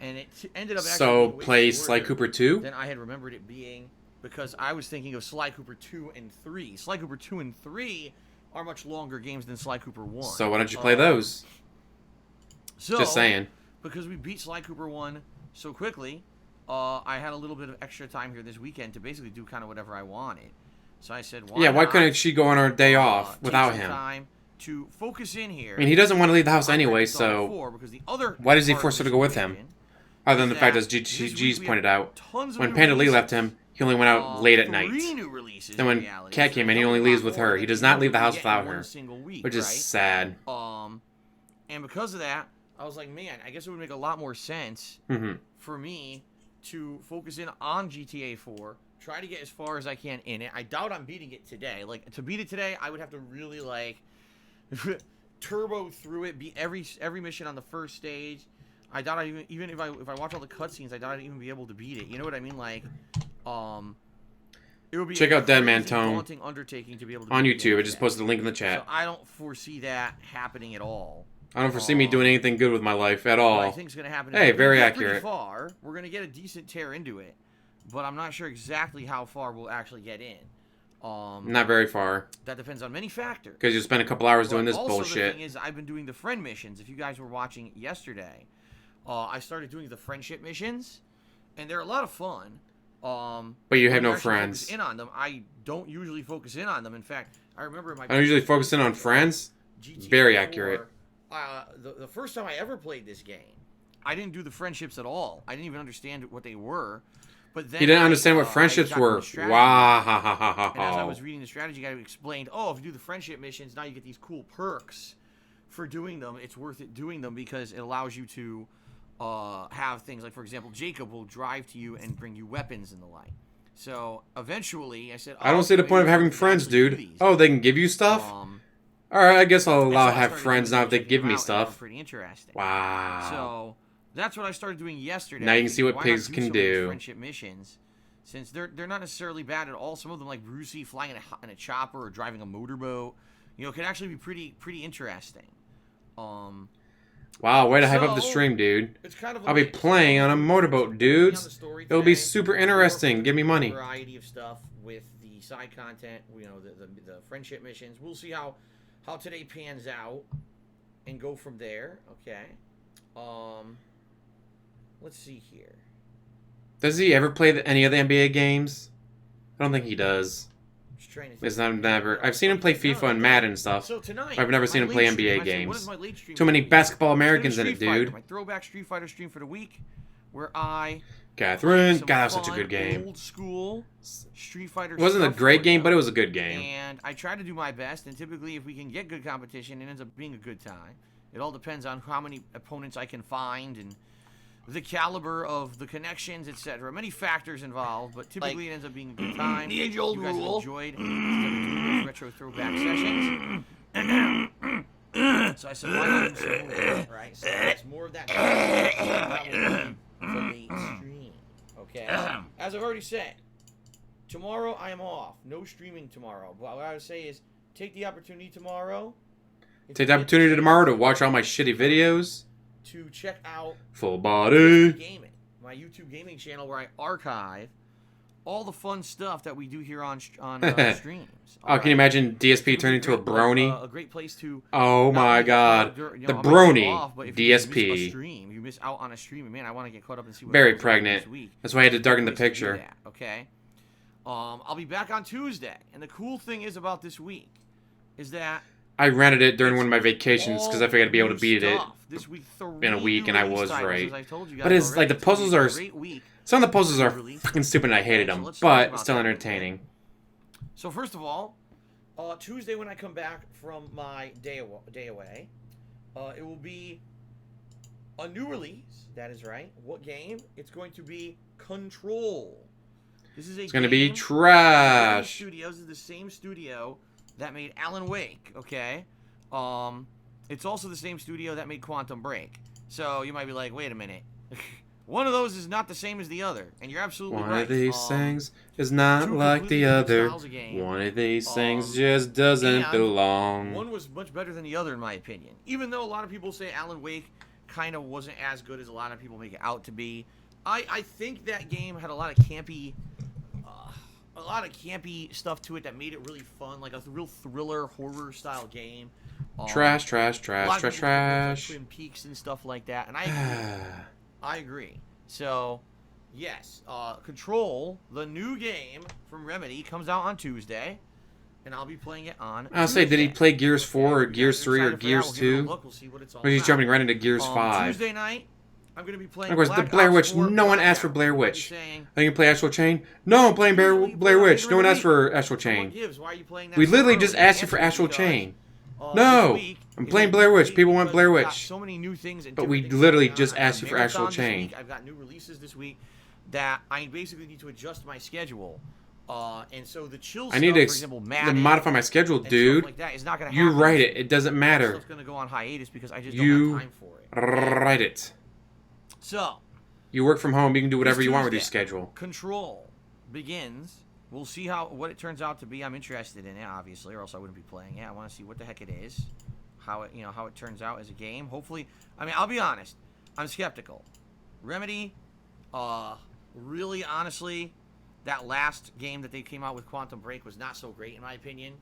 and it ended up actually So being way play shorter Sly Cooper 2? than I had remembered it being, because I was thinking of Sly Cooper 2 and 3. Sly Cooper 2 and 3 are much longer games than Sly Cooper 1. So why don't you play those? So, Just saying. Because we beat Sly Cooper 1 so quickly, I had a little bit of extra time here this weekend to basically do kind of whatever I wanted. So I said, why not, couldn't she go on her day off take without some him? time to focus in here. I mean, he doesn't want to leave the house on anyway, Grand Theft Auto so 4, because the other why does he part force her of to this go with him? equation Other than the is fact, that as this week GG's we pointed have out, tons of when new Panda Lee releases. left him, he only went out late at night. 3 new releases Then when in reality. Kat came in, he only leaves with her. He does not leave the house without her, Week, which is sad. And because of that, I was like, man, I guess it would make a lot more sense for me to focus in on GTA 4, try to get as far as I can in it. I doubt I'm beating it today. Like, to beat it today, I would have to really, like, turbo through it, beat every mission on the first stage. I doubt even if I watch all the cutscenes, I doubt I'd even be able to beat it. You know what I mean? Like, it would be Check out Dead Man Tone daunting undertaking to be able to on beat the game YouTube. I just today. posted the link in the chat. So I don't foresee that happening at all. I don't foresee me doing anything good with my life at What I all. think is going to happen. Hey, is very we're gonna get pretty accurate. far. We're going to get a decent tear into it, but I'm not sure exactly how far we'll actually get in. Not very far, That depends on many factors. because you spent a couple hours doing But this also the bullshit. thing is, I've been doing the friend missions. If you guys were watching yesterday, I started doing the friendship missions, and they're a lot of fun. But you have when no actually friends. focus in on them. I don't usually focus in on them. In fact, I remember in my I don't usually focus in on friends. GTA Very 4, accurate. The first time I ever played this game, I didn't do the friendships at all. I didn't even understand what they were. But then You didn't understand what I friendships got into were. the strategy Wow. guide, and as I was reading the strategy guide, it explained, oh, if you do the friendship missions, now you get these cool perks for doing them. It's worth it doing them because it allows you to have things like, for example, Jacob will drive to you and bring you weapons and the like. So eventually, I said, I don't see the point of having friends, dude. Oh, they can give you stuff? Alright, I guess I'll allow to have friends now if they give me stuff. Pretty interesting. Wow. So that's what I started doing yesterday. Now you can see what Why not pigs do can some of these do. Friendship missions, since they're not necessarily bad at all. Some of them, like Brucey flying in a chopper or driving a motorboat, could actually be pretty interesting. Wow, way to hype up the stream, dude. It's kind of I'll be playing on a motorboat, dudes. It'll be super interesting. Give me money. Variety of stuff with the side content, the friendship missions. We'll see how today pans out and go from there. Okay. Let's see here. Does he ever play any of the NBA games? I don't think he does. Just trying to think. It's not never. I've seen him play FIFA and Madden and stuff. So tonight, I've never seen my him play late stream, NBA I said, what games. is my late stream Too many gonna be? basketball It's gonna be Americans in it, Street Fighter, dude. My throwback Street Fighter stream for the week, where I Catherine, some God, that was such a fun, good game. Old school Street Fighter. It wasn't a stuff great for game, you. but it was a good game. And I try to do my best, and typically if we can get good competition, it ends up being a good time. It all depends on how many opponents I can find and the caliber of the connections, etc. Many factors involved, but typically it ends up being a good time. The age-old you guys rule. enjoyed those retro throwback sessions. So I said, why not do some more, right? So it's more of that. That will be the late stream, okay? As I've already said, tomorrow I am off. No streaming tomorrow. But what I would say is, take the opportunity tomorrow. Take the opportunity tomorrow to watch all my shitty videos. To check out Full body gaming, my YouTube gaming channel where I archive all the fun stuff that we do here on streams. Oh, can you imagine DSP turning into a brony? A great place to. Oh my god. The brony DSP. You miss out on a stream. And man, I want to get caught up and see what very this pregnant. week. That's why I had to darken the picture. Okay. I'll be back on Tuesday. And the cool thing is about this week is that I rented it during one of my vacations because I figured I'd be able to beat it this week, in a week, and I was titles, right. I told you guys But it's already. like the puzzles are. Some of the puzzles are Release. fucking stupid and I hated So them, let's talk but about still that. entertaining. So first of all, Tuesday when I come back from my day away, it will be a new release. That is right. What game? It's going to be Control. This is It's going to be trash. Studios is the same studio that made Alan Wake. Okay. It's also the same studio that made Quantum Break. So you might be like, wait a minute. One of those is not the same as the other, and you're absolutely right. One of these things is not like the other. One of these things just doesn't belong. One was much better than the other, in my opinion. Even though a lot of people say Alan Wake kind of wasn't as good as a lot of people make it out to be, I think that game had a lot of campy stuff to it that made it really fun, like a real thriller horror style game. Trash. Twin Peaks and stuff like that, and I agree. So, yes, Control, the new game from Remedy, comes out on Tuesday, and I'll be playing it on I'll say, did he play Gears 4 or Gears 3 or Gears 2? We'll see what it's all Or is he about. jumping right into Gears 5? Tuesday night, I'm going to be playing Of course, the Black Blair Ops Witch. 4 No one asked for Blackout. Blair I'll be Witch. saying, Are you going to play Astral Chain? No, I'm playing Blair Witch. No one asked for Astral what Chain. gives? Why are you playing that We so literally early? just asked you for Answer Astral because, Chain. this No, week I'm is playing a Blair big Witch. week People want because Blair we've got Witch. so many new things and But different we things literally going on. just I've got asked you for Astral Marathon this Chain. week. I've got new releases this week that I basically need to adjust my schedule. And so the chill I need stuff, to for example, to Madden modify my schedule, and stuff dude. like that is not going to You happen. write it. It doesn't That matter. stuff's going to go on hiatus because I just You don't have time for it. Write it. So, You work from home. You can do whatever this you want with your Tuesday, schedule. Control begins. We'll see what it turns out to be. I'm interested in it, obviously, or else I wouldn't be playing it. I want to see what the heck it is, how it turns out as a game. Hopefully, I mean, I'll be honest. I'm skeptical. Remedy, really honestly, that last game that they came out with, Quantum Break, was not so great in my opinion.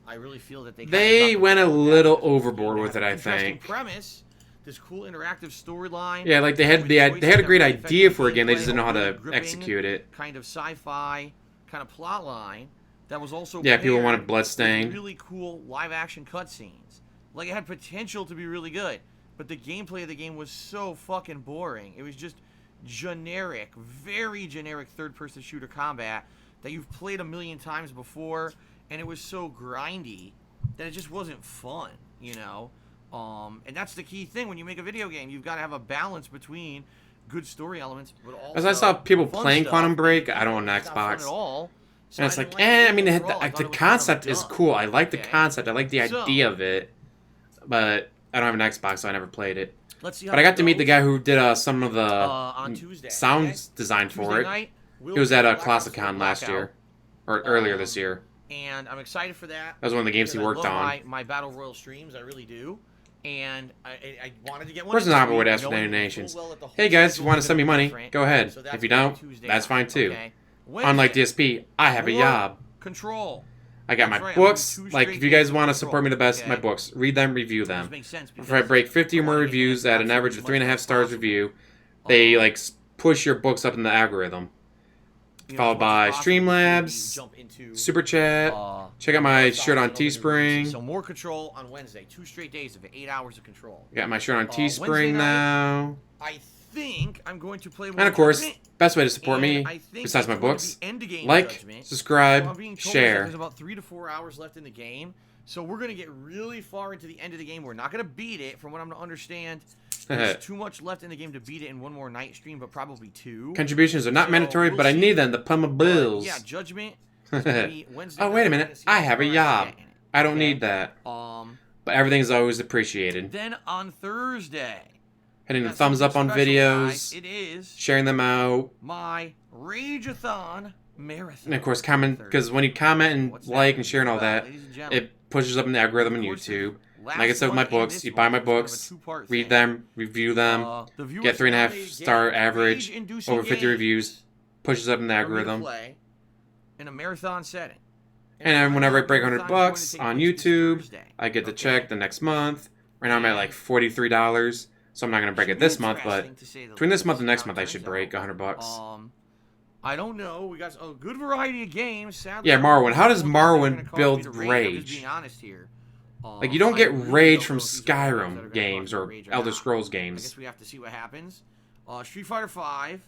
I really feel that They went a little overboard with it, I Interesting think. premise. This cool interactive storyline. Yeah, like they had with choices a great that really idea affected for a game. They gameplay, just didn't know how really to gripping execute it. Kind of sci-fi, kind of plot line that was also Yeah, people paired wanted with Bloodstained. really cool live-action cutscenes. Like it had potential to be really good, but the gameplay of the game was so fucking boring. It was just generic, very generic third-person shooter combat that you've played a million times before, and it was so grindy that it just wasn't fun, you know? And that's the key thing when you make a video game. You've got to have a balance between good story elements, but also As I saw people fun playing stuff. Quantum Break, I don't own an It's not fun Xbox. at all. So And it's didn't like, the I mean, game overall. I thought the it was concept kind of is dumb. cool. I like the Okay. concept. I like the So- idea of it. But I don't have an Xbox, so I never played it. Let's see how But I that got to meet the goes. guy who did some of the on Tuesday. sounds okay? design for Tuesday it. night, we'll He was at play a Black Ops 4 Classicon last Blackout. year. Or earlier this year. And I'm excited for that. That was one of the games he because I worked love on. my Battle Royale streams, I really do. And I wanted to get one. Person this not would week, ask for knowing donations. full well that the whole Hey guys, if schedule you want to is send me gonna be money, different. go ahead. So that's If you gonna be don't, Tuesday that's night, fine too. okay? Unlike Wednesday, DSP, I have a more job. Control. I got That's my right, I'm books. doing two Like, straight if you guys days of want to Control, support me the best, my okay? books. Read them, review This them. makes sense If I because break 50 or I more wanna get reviews in at an average of absolutely 3.5 as stars possible. review, they like push your books up in the algorithm. You know, Followed as much by as possible before we Streamlabs, jump into, Super Chat. Check out more my songs shirt on and open new releases. So Teespring. more Control on Wednesday. 2 straight days of it. 8 hours of Control. Got my shirt on Wednesday Teespring night, now. I think I'm going to play. And of course, best way to support me, And I think besides my it's going to books, be Endgame like, Judgment. Well, subscribe, I'm being told that share. There's about 3 to 4 hours left in the game, so we're gonna get really far into the end of the game. We're not gonna beat it, from what I'm to understand. There's too much left in the game to beat it in one more night stream, but probably 2. Contributions are not So, mandatory, we'll but I see. need them to pay my bills. Yeah, Judgment. is gonna be Wednesday Oh, wait a night. minute. We're gonna see I how have a far I job. get in it. I don't Okay. need that. But everything is always appreciated. Then on Thursday, Hitting the got thumbs up on something special, guys. videos, It is sharing them out, my Rageathon marathon. and of course comment, because when you comment and What's like that and share and all that, ladies and gentlemen? it pushes up in the algorithm on Of course, YouTube. last Like I said with my one and books, this you one buy my is kind of a books, two-part read thing. them, review them, The viewers get 3.5 nominated star games, average, rage-inducing over 50 games reviews, pushes up in the for me to algorithm. play in a marathon setting. And then whenever I break Marathon 100 is bucks going to on take place this YouTube, Thursday, I get the okay? check the next month. Right now I'm at like $43, so I'm not gonna break it this month, but Interesting, to say the between this least. month and next Now, month it I should turns break out, 100 bucks. I don't know. We got a good variety of games. Sadly, Yeah, I don't know Morrowind. How does which ones are Morrowind gonna cause build me to I'm rage? just being honest here. Like you don't I get really rage don't from know if these are the ones that are Skyrim gonna games cause me or rage Elder not. Scrolls I games. guess we have to see what happens. Street Fighter V.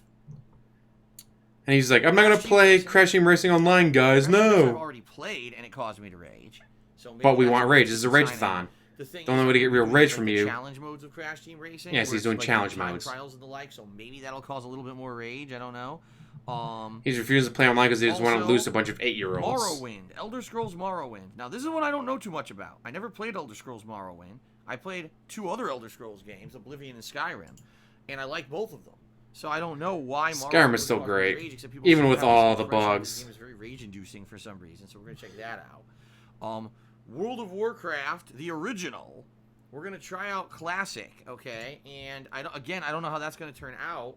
And he's like, I'm not gonna play Crash Team Racing Online, guys. I've No. already played and it caused me to rage. So maybe But we that's want a rage. good This is a sign. rage-a-thon. The only way to get real rage from the you. Challenge modes of Crash Team Racing. Yes, where he's it's doing like challenge time modes. trials and the like. So maybe that'll cause a little bit more rage. I don't know. He's refused to play online because he just want to Also, lose a bunch of 8-year-olds. Morrowind, Elder Scrolls Morrowind. Now this is one I don't know too much about. I never played Elder Scrolls Morrowind. I played 2 other Elder Scrolls games, Oblivion and Skyrim, and I like both of them. So I don't know why Skyrim is still great, even with all the bugs. This game is very rage-inducing for some reason, so we're gonna check that out. World of Warcraft, the original. We're gonna try out Classic, okay? And I don't know how that's gonna turn out.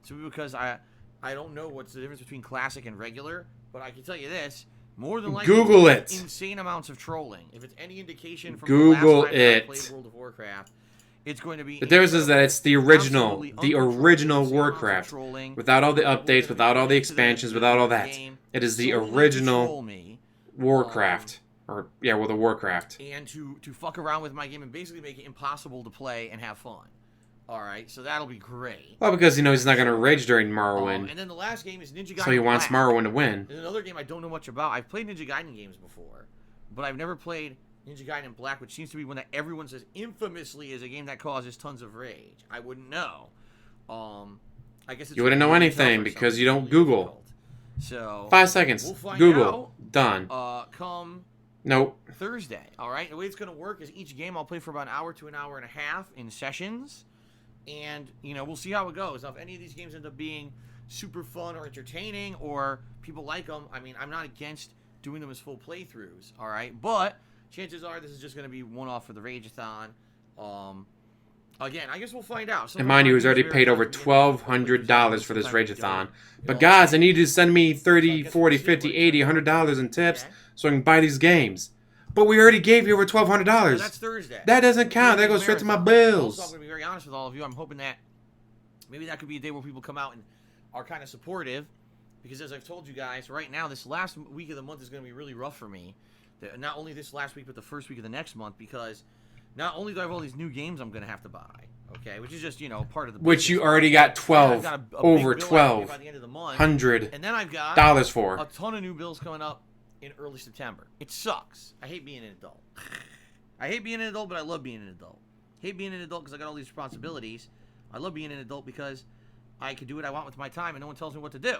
So because I don't know what's the difference between Classic and regular, but I can tell you this: more than likely, Google it. insane amounts of trolling. If it's any indication from Google the last time that I it. played World of Warcraft, it's going to be. The difference is that it's the original absolutely uncontrollable, insane amounts of Warcraft. trolling. Without all the We're updates, gonna without be all the into expansions, without all that. game It is the solely to original troll me, Warcraft. Or, yeah, well, the Warcraft. and to fuck around with my game and basically make it impossible to play and have fun. All right, so that'll be great. Well, because, he's not going to rage during Morrowind. And then the last game is Ninja Gaiden. So he wants Black. Morrowind to win. There's another game I don't know much about. I've played Ninja Gaiden games before, but I've never played Ninja Gaiden Black, which seems to be one that everyone says infamously is a game that causes tons of rage. I wouldn't know. I guess it's You wouldn't know really anything tough or because you something. don't Really Google. difficult. So 5 seconds. we'll find Google. Done. come Nope. Thursday. All right. The way it's going to work is each game I'll play for about an hour to an hour and a half in sessions, and we'll see how it goes. Now, if any of these games end up being super fun or entertaining, or people like them, I mean, I'm not against doing them as full playthroughs. All right, but chances are this is just going to be one-off for the Rageathon. Again, I guess we'll find out. And mind you, he's already paid over $1,200 for this Rageathon. But guys, I need you to send me $30, $40, $50, $80, $100 in tips so I can buy these games. But we already gave you over $1,200. That's Thursday. That doesn't count. That goes straight to my bills. Also, I'm going to be very honest with all of you. I'm hoping that maybe that could be a day where people come out and are kind of supportive. Because as I've told you guys, right now, this last week of the month is going to be really rough for me. Not only this last week, but the first week of the next month. Because not only do I have all these new games I'm going to have to buy. Okay, which is just, part of the Which you already got over $1,200 and then I've got for. a ton of new bills coming up in early September. It sucks. I hate being an adult. I hate being an adult, but I love being an adult. Hate being an adult because I got all these responsibilities. I love being an adult because I can do what I want with my time and no one tells me what to do.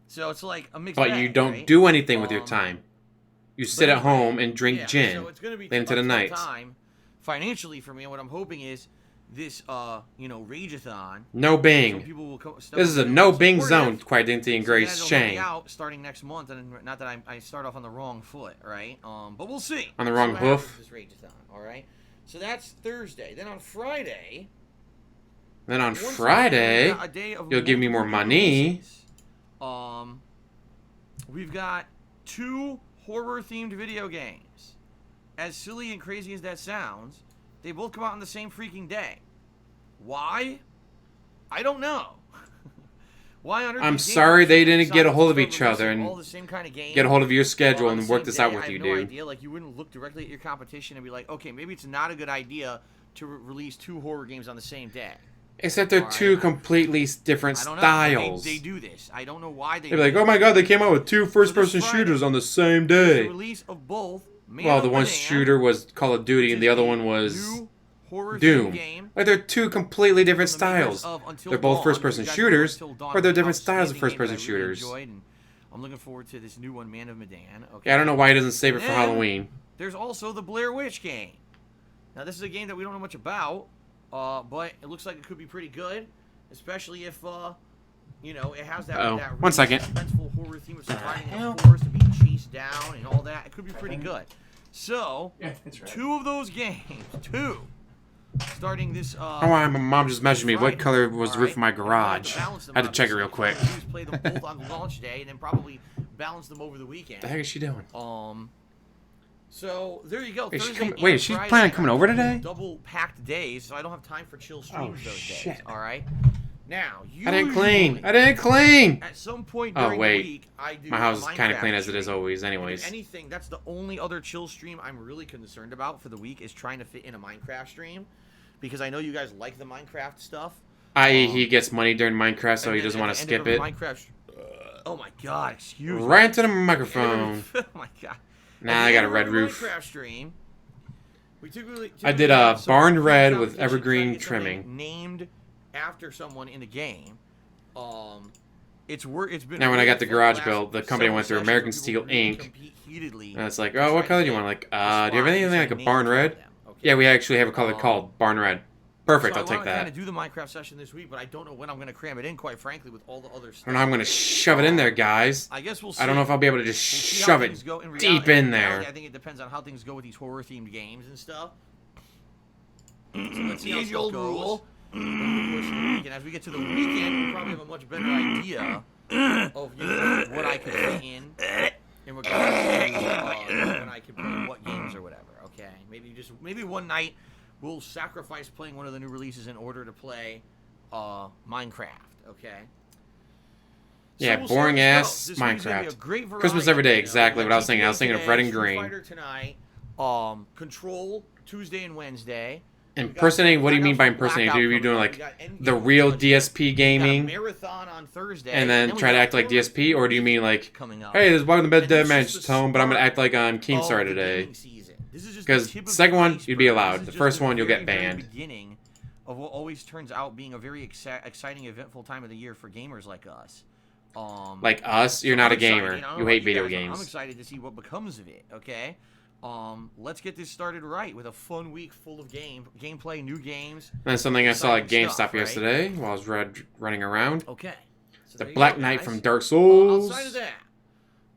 So it's like a mixed But bag, you don't right? do anything with your time. You sit at anyway, home and drink gin so it's gonna be into a the tough night. time financially for me, and what I'm hoping is this, Rageathon. No Some Bing. people will This is a no Bing zone, quite Dinty and Grace so Shane. out starting next month, and not that I start off on the wrong foot, right? But we'll see. On the We'll see wrong what happens hoof. with this Rageathon, all right. So that's Thursday. Then on Friday. Then on once again, Friday, we've got a day of you'll give me more multiple money. releases. We've got 2 horror-themed video games. As silly and crazy as that sounds, they both come out on the same freaking day. Why? I don't know. Why on earth? I'm these games sorry they didn't decide get a to hold of start each other releasing and all the same kind of game get a hold of your all schedule on the and work same this out day. with I you, have no dude. idea. Like, you wouldn't look directly at your competition and be like, okay, maybe it's not a good idea to release 2 horror games on the same day. Except they're Alright, two completely different I don't know. styles. They do this. I don't know why they. They're like, oh my god, they came out with 2 first-person Friday, shooters on the same The day. release of both. Well, the one shooter was Call of Duty and the other one was Doom. Game Like, they're 2 completely different from the makers styles. of Until They're both Dawn, first-person which you guys shooters, know Until Dawn but they're was an different styles of outstanding game that I first-person really shooters. enjoyed, and I'm looking forward to this new one, Man of Medan. Okay. Yeah, I don't know why he doesn't save it for Then Halloween. There's also the Blair Witch game. Now, this is a game that we don't know much about, but it looks like it could be pretty good, especially if, you know, it has that, that really 1 second. suspenseful horror theme of surviving in the forest and being chased down and all that. It could be pretty good. So, Yeah, that's right. 2 of those games, starting this. Oh, my mom just messaged me. What color was the roof of my garage? I had to check it real quick. Play them both on launch day, and then probably balance them over the weekend. The heck is she doing? So there you go. Wait, Thursday she's Friday, planning on coming over today? Double packed days, so I don't have time for chill streams those shit. days. All right. Now, I didn't clean. I didn't clean. At some point during the week, I do. My house is kind of Minecraft clean as it is stream. always, And if anyways. anything, that's the only other chill stream I'm really concerned about for the week is trying to fit in a Minecraft stream, because I know you guys like the Minecraft stuff. He gets money during Minecraft, so he doesn't want to skip it. Oh my god! Excuse me. Right into the microphone. Oh my god. Nah, I got a red roof. Minecraft stream. We typically I did have a some barn red competition with try to evergreen get something trimming. named after someone in the game. It's been. Now, when I got the for garage last built, the company several went through sessions American where Steel people really Inc. compete heatedly And it's like, to oh, try what to color do you get want? Like, a do you have spot anything like a named barn for red? them, okay? Yeah, we actually have a color called barn red. Perfect, So I'll take I want that. to kind of do the Minecraft session this week, but I don't know when I'm going to cram it in, quite frankly, with all the other I stuff. don't know how I'm going to shove it in there, guys. I guess we'll see. I don't know if I'll be able to just We'll see how shove things it go. deep in there. reality, I think it depends on how things go with these horror-themed games and stuff. So let's see how Easy stuff old goes. rule. And as we get to the weekend, we'll probably have a much better idea of what I could fit in regards to when I could play what games or whatever. Okay, maybe one night we'll sacrifice playing one of the new releases in order to play Minecraft. Okay. Yeah, we'll see boring how this ass goes. This week's gonna be a Minecraft. great Christmas variety, every day, you know. exactly We what I got was thinking. I was thinking of GTA red and today, Street green. Fighter tonight, Control Tuesday and Wednesday. Impersonating? What do you mean by impersonating? Do you doing like the real DSP gaming, marathon on Thursday, and then try to act like DSP, or do you mean like, coming up? hey, this is Welcome to And Bed this Dead is Man's the Home, but I'm gonna start act like on of Keemstar the today? gaming season. This is just Because the tip of second the one, you'd be iceberg. allowed. This The is first just the one, you'll get very, very banned. beginning of what always turns out being a very exciting, eventful time of the year for gamers like us. Like us, you're So not I'm a gamer. excited, I don't You know hate about video guys, but I'm games. excited to see what becomes of it. Okay, let's get this started right with a fun week full of gameplay, new games. And then something I saw at exciting GameStop stuff, right? yesterday while I was running around. Okay, so The there you Black go, Knight guys. from Dark Souls. Outside of that,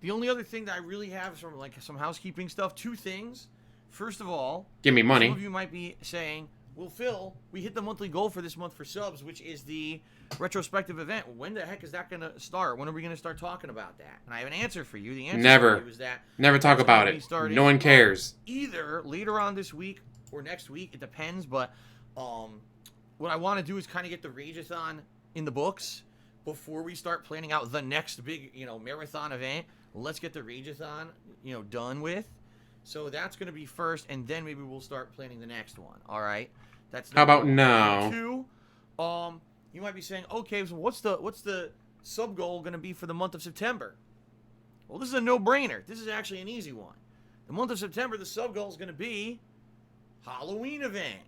the only other thing that I really have is from like some housekeeping stuff. 2 things. First of all, Give me some money. of you might be saying, well, Phil, we hit the monthly goal for this month for subs, which is the retrospective event. When the heck is that going to start? When are we going to start talking about that? And I have an answer for you. The answer Never. for you is that Never talk that's about gonna be it. starting, No one cares. either later on this week or next week. It depends. But what I want to do is kind of get the Rageathon in the books before we start planning out the next big, marathon event. Let's get the Rageathon, done with. So that's going to be first, and then maybe we'll start planning the next one. All right. That's How about number now? 2. You might be saying, okay, so what's the sub goal going to be for the month of September? Well, this is a no-brainer. This is actually an easy one. The month of September, the sub goal is going to be Halloween event.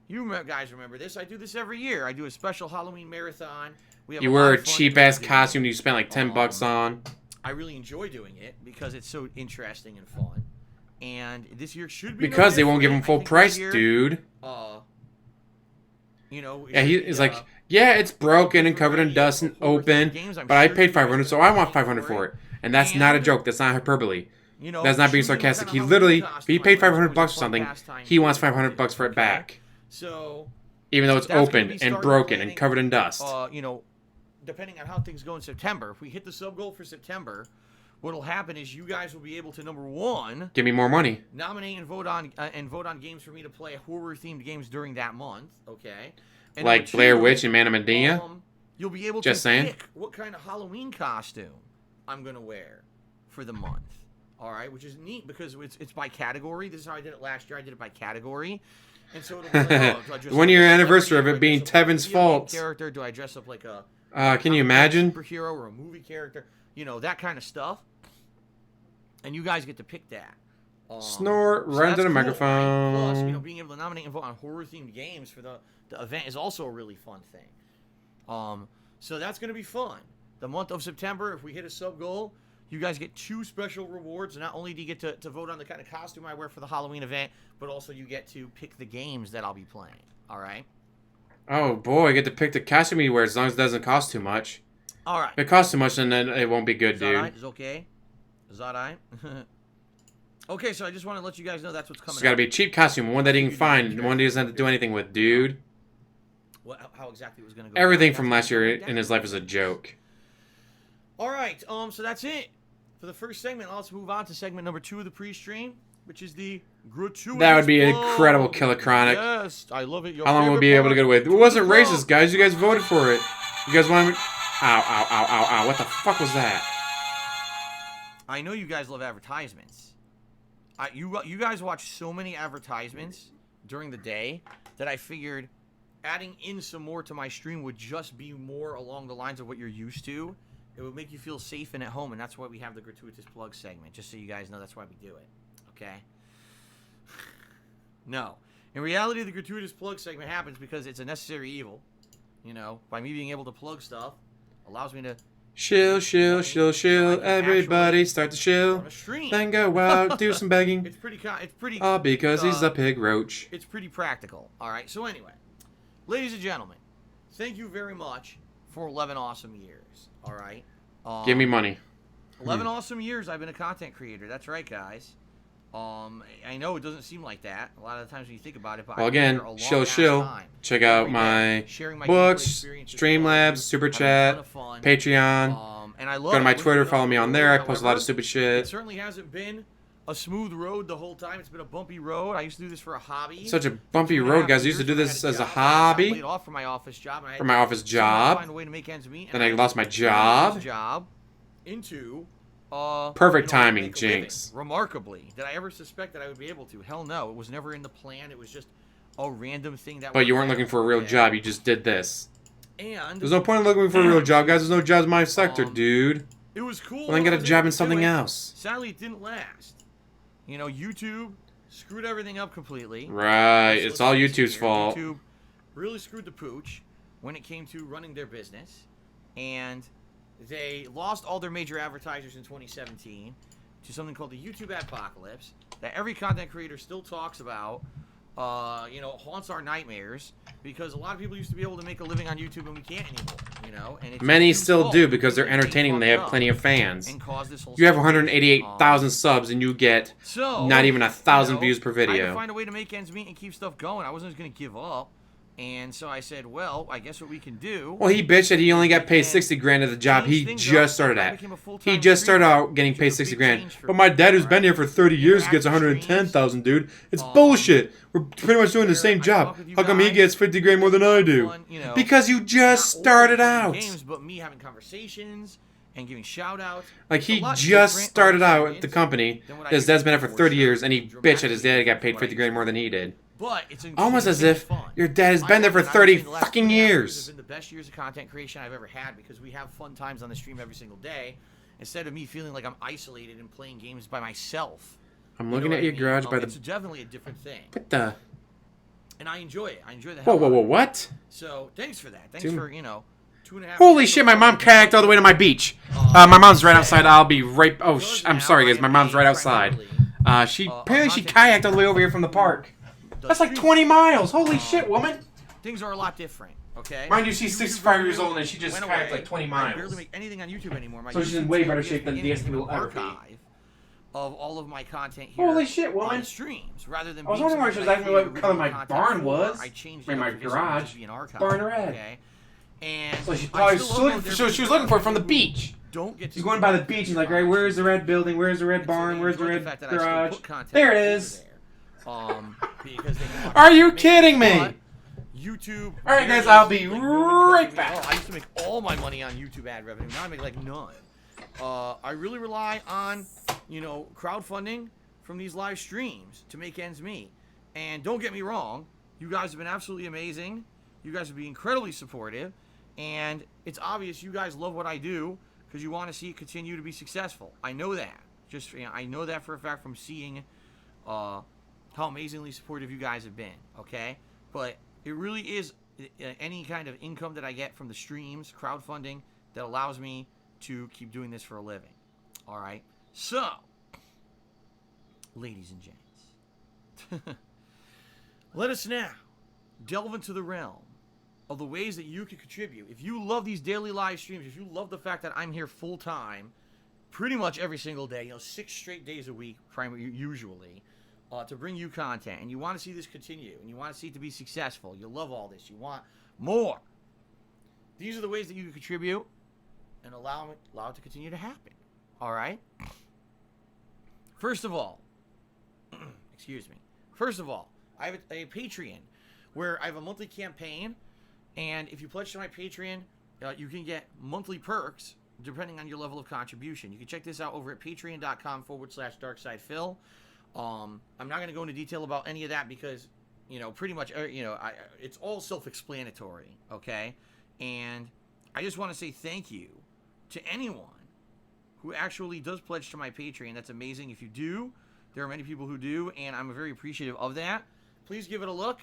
You guys remember this? I do this every year. I do a special Halloween marathon. We have You lot wear a of fun cheap ass doing it. costume you spent like $10 on. I really enjoy doing it because it's so interesting and fun. And this year should be no Because they won't give him different. full I think price, this year, dude. it Yeah, should be, he's like, yeah, it's broken and covered in dust and open, but I paid $500, so I want $500 for it. And that's not a joke. That's not hyperbole. That's not being choosing what sarcastic. kind He of literally, Halloween if he costume paid I wear is $500 always for a fun something, pastime he wants for me. $500 for it Okay? back, So even though it's that's gonna open be and starting broken planning, and covered in dust. Depending on how things go in September, if we hit the sub goal for September, what'll happen is you guys will be able to, number 1, Give me more money. nominate and vote on games for me to play horror themed games during that month. Okay, and Like number 2, Blair Witch and Man of Medea. you'll be able Just to saying. pick what kind of Halloween costume I'm gonna wear for the month. All right, which is neat because it's by category. This is how I did it last year. I did it by category. And so it'll be like, do I dress The 1 up year like a anniversary of celebrity? it being Do I dress up like a Tevin's video game fault. character? Do I dress up like a Can you imagine? superhero or a movie character? That kind of stuff. And you guys get to pick that. Snort So right into that's the cool, right? microphone. Plus, being able to nominate and vote on horror-themed games for the event is also a really fun thing. So that's going to be fun. The month of September, if we hit a sub goal, you guys get 2 special rewards. Not only do you get to vote on the kind of costume I wear for the Halloween event, but also you get to pick the games that I'll be playing. All right. Oh boy, I get to pick the costume you wear as long as it doesn't cost too much. All right. If it costs too much, then it won't be good, Is that dude. all right? Is okay? Is that all right? Okay, so I just want to let you guys know that's what's coming. It's got to be a cheap costume, one that he can find, one he doesn't have to do anything with, dude. How exactly it was going to go. Everything from last year in his life is a joke. All right, so that's it for the first segment. Let's move on to segment number 2 of the pre-stream, which is the gratuitous. That would be an plug. incredible Killer Chronic. Yes, I love it. Your How long we'll favorite be able to part, get away with? It wasn't racist, guys. You guys voted for it. You guys want me? Ow, ow, ow, ow, ow. What the fuck was that? I know you guys love advertisements. You guys watch so many advertisements during the day that I figured adding in some more to my stream would just be more along the lines of what you're used to. It would make you feel safe and at home, and that's why we have the gratuitous plug segment, just so you guys know that's why we do it. Okay? No. In reality, the gratuitous plug segment happens because it's a necessary evil. You know, by me being able to plug stuff, allows me to Shill, shill, shill, shill. Everybody start to shill. on a stream. Then go out, do some begging. It's pretty. All because he's a pig roach. It's pretty practical. All right. So anyway, ladies and gentlemen, thank you very much for 11 awesome years. All right. Give me money. 11 awesome years I've been a content creator. That's right, guys. I know it doesn't seem like that a lot of the times when you think about it, but Well, I've been again, here a long shill, ass shill. time. Check out Every day, my sharing my books, gameplay experiences with Streamlabs, you, Super having a ton Chat, of fun. Patreon. And I love Go to my it. Twitter, follow me on there. I post a lot However, of stupid It shit. certainly hasn't been a smooth road the whole time. It's been a bumpy road. I used to do this for a hobby. Such a bumpy 2.5 road, guys. I used years to do when I this had as a job. I got hobby. laid off from my office job. And I had For my office to job. find a way to make ends meet. Then and I lost my turned job. this job into Perfect you know, timing, make a living. Jinx. Remarkably, did I ever suspect that I would be able to? Hell no. It was never in the plan. It was just a random thing that. But you weren't worked looking out. for a real Yeah. job. You just did this. And There's no point in looking for a real job, guys. There's no jobs in my sector, dude. it was cool. Well, then when get I a was job able in to do something it. else. Sadly, it didn't last. You know, YouTube screwed everything up completely. Right. Let's It's all face it YouTube's here. fault. YouTube really screwed the pooch when it came to running their business, and they lost all their major advertisers in 2017 to something called the YouTube Adpocalypse that every content creator still talks about. You know, haunts our nightmares because a lot of people used to be able to make a living on YouTube and we can't anymore. You know, and it's Many YouTube's still fault do because they're they entertaining and they fucked have up plenty of fans. and caused this whole You have situation. 188,000 subs and you get So, not even 1,000 you know, views per I had to video. find a way to make ends meet and keep stuff going. I wasn't just going to give up. And so I said, well, I guess what we can do. Well, he bitched that he only got paid And 60 grand at the job change he things just up. started I at. became a full-time He just started streamer, out getting which paid was a 60 big grand. change for But me, my dad who's been alright? here for 30 years gets Interactive 110,000, dude. It's Um, bullshit. We're pretty much doing the where same I job. talk with you How come he guys, gets 50 grand more than I do? fun, you know, Because you just not started only out. playing games, but me having conversations and giving shout outs. Like, It's he a lot just different started out at experience the company. than what I His used to dad's been do there for before, 30 so years, and he it's bitched that his dad dramatically got paid different 50 grand more than he did. But it's Almost as if your dad has been there for 30 fucking years. Have been the best years of content creation I've ever had because we have fun times on the stream every single day, instead of me feeling like I'm isolated and playing games by myself. I'm You know looking what at I your mean? garage by the... It's definitely a different thing, What the... and I enjoy it. I enjoy the Whoa, hell whoa, out whoa, of it. what? So thanks for that. Thanks Dude. for 2.5. Holy years shit, of my mom content kayaked all the way to my beach. My mom's right outside. I'll be right... Oh, Because I'm now sorry, I guys. My am mom's a right outside. primarily, Apparently she content kayaked all the way over here from the park. does That's like stream. 20 miles. Holy shit, woman. Things are a lot different. Okay. Mind you, she's YouTube 65 years really old and she just went kayaked away. like 20 I miles. barely make anything on YouTube anymore. My So she's in YouTube way channel better is shape than beginning DSP to be will an ever be. archive of all of my content here. Holy shit, on woman. the streams, rather than I was being wondering why something she was that I asking me what created color my original barn content was. for. I changed I mean, it my up to just garage. be an archive. Barn red. Okay. And So she's I probably still looking upload for, their so she was videos looking for it from the who beach. Don't get to She's going by the beach and like, right, where's the red building? Where's the red And so barn? they Where's the enjoy red fact that I still garage? put content There it over is. there. Because they can watch Are you me. kidding me? But YouTube. All right, guys, really I'll be like, right really back. I used to make all my money on YouTube ad revenue. Now I make like none. I really rely on, crowdfunding from these live streams to make ends meet. And don't get me wrong, you guys have been absolutely amazing. You guys have been incredibly supportive. And it's obvious you guys love what I do because you want to see it continue to be successful. I know that. I know that for a fact from seeing how amazingly supportive you guys have been, okay? But it really is any kind of income that I get from the streams, crowdfunding, that allows me to keep doing this for a living, all right? So, ladies and gents, Let us now delve into the realm of the ways that you can contribute. If you love these daily live streams, if you love the fact that I'm here full time, pretty much every single day, 6 straight days a week, usually, to bring you content, and you want to see this continue, and you want to see it to be successful, you love all this, you want more. These are the ways that you can contribute and allow it to continue to happen. All right? First of all, I have a Patreon where I have a monthly campaign, and if you pledge to my Patreon, you can get monthly perks depending on your level of contribution. You can check this out over at patreon.com/DarksidePhil. I'm not going to go into detail about any of that because, pretty much, it's all self-explanatory, okay? And I just want to say thank you to anyone who actually does pledge to my Patreon. That's amazing. If you do, there are many people who do, and I'm very appreciative of that. Please give it a look.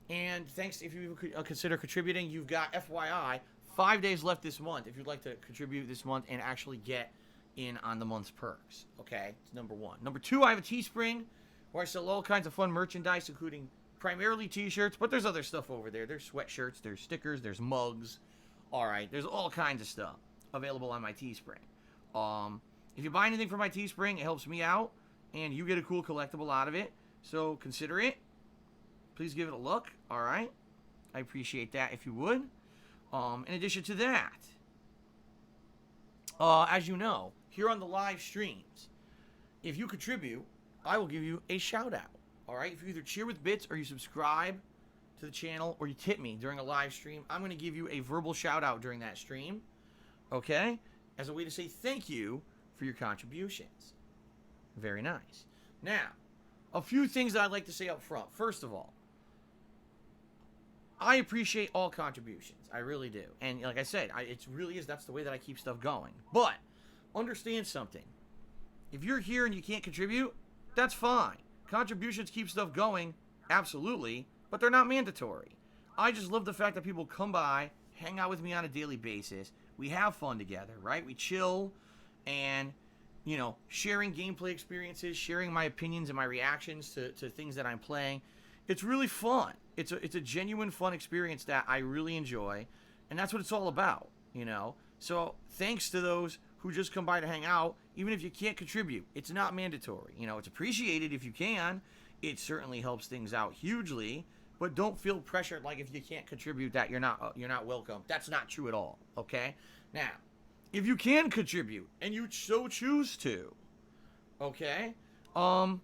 And thanks if you consider contributing. You've got, FYI, 5 days left this month if you'd like to contribute this month and actually get in on the month's perks. Okay? It's number one. Number two, I have a Teespring where I sell all kinds of fun merchandise, including primarily t-shirts, but there's other stuff over there. There's sweatshirts, there's stickers, there's mugs. All right, there's all kinds of stuff available on my Teespring. If you buy anything from my Teespring, it helps me out, and you get a cool collectible out of it. So consider it. Please give it a look. All right, I appreciate that if you would. In addition to that, as you know, here on the live streams, if you contribute, I will give you a shout out. All right, if you either cheer with bits or you subscribe to the channel or you tip me during a live stream, I'm going to give you a verbal shout out during that stream, okay, as a way to say thank you for your contributions. Very nice. Now, a few things that I'd like to say up front. First of all, I appreciate all contributions. I really do. And like I said, it really is, that's the way that I keep stuff going. But understand something. If you're here and you can't contribute, that's fine. Contributions keep stuff going, absolutely, but they're not mandatory. I just love the fact that people come by, hang out with me on a daily basis. We have fun together, right? We chill and, sharing gameplay experiences, sharing my opinions and my reactions to things that I'm playing. It's really fun. It's a genuine fun experience that I really enjoy, and that's what it's all about, So thanks to those who just come by to hang out, even if you can't contribute. It's not mandatory. It's appreciated if you can. It certainly helps things out hugely, but don't feel pressured like if you can't contribute that you're not welcome. That's not true at all, okay? Now, if you can contribute and you so choose to, okay, I'm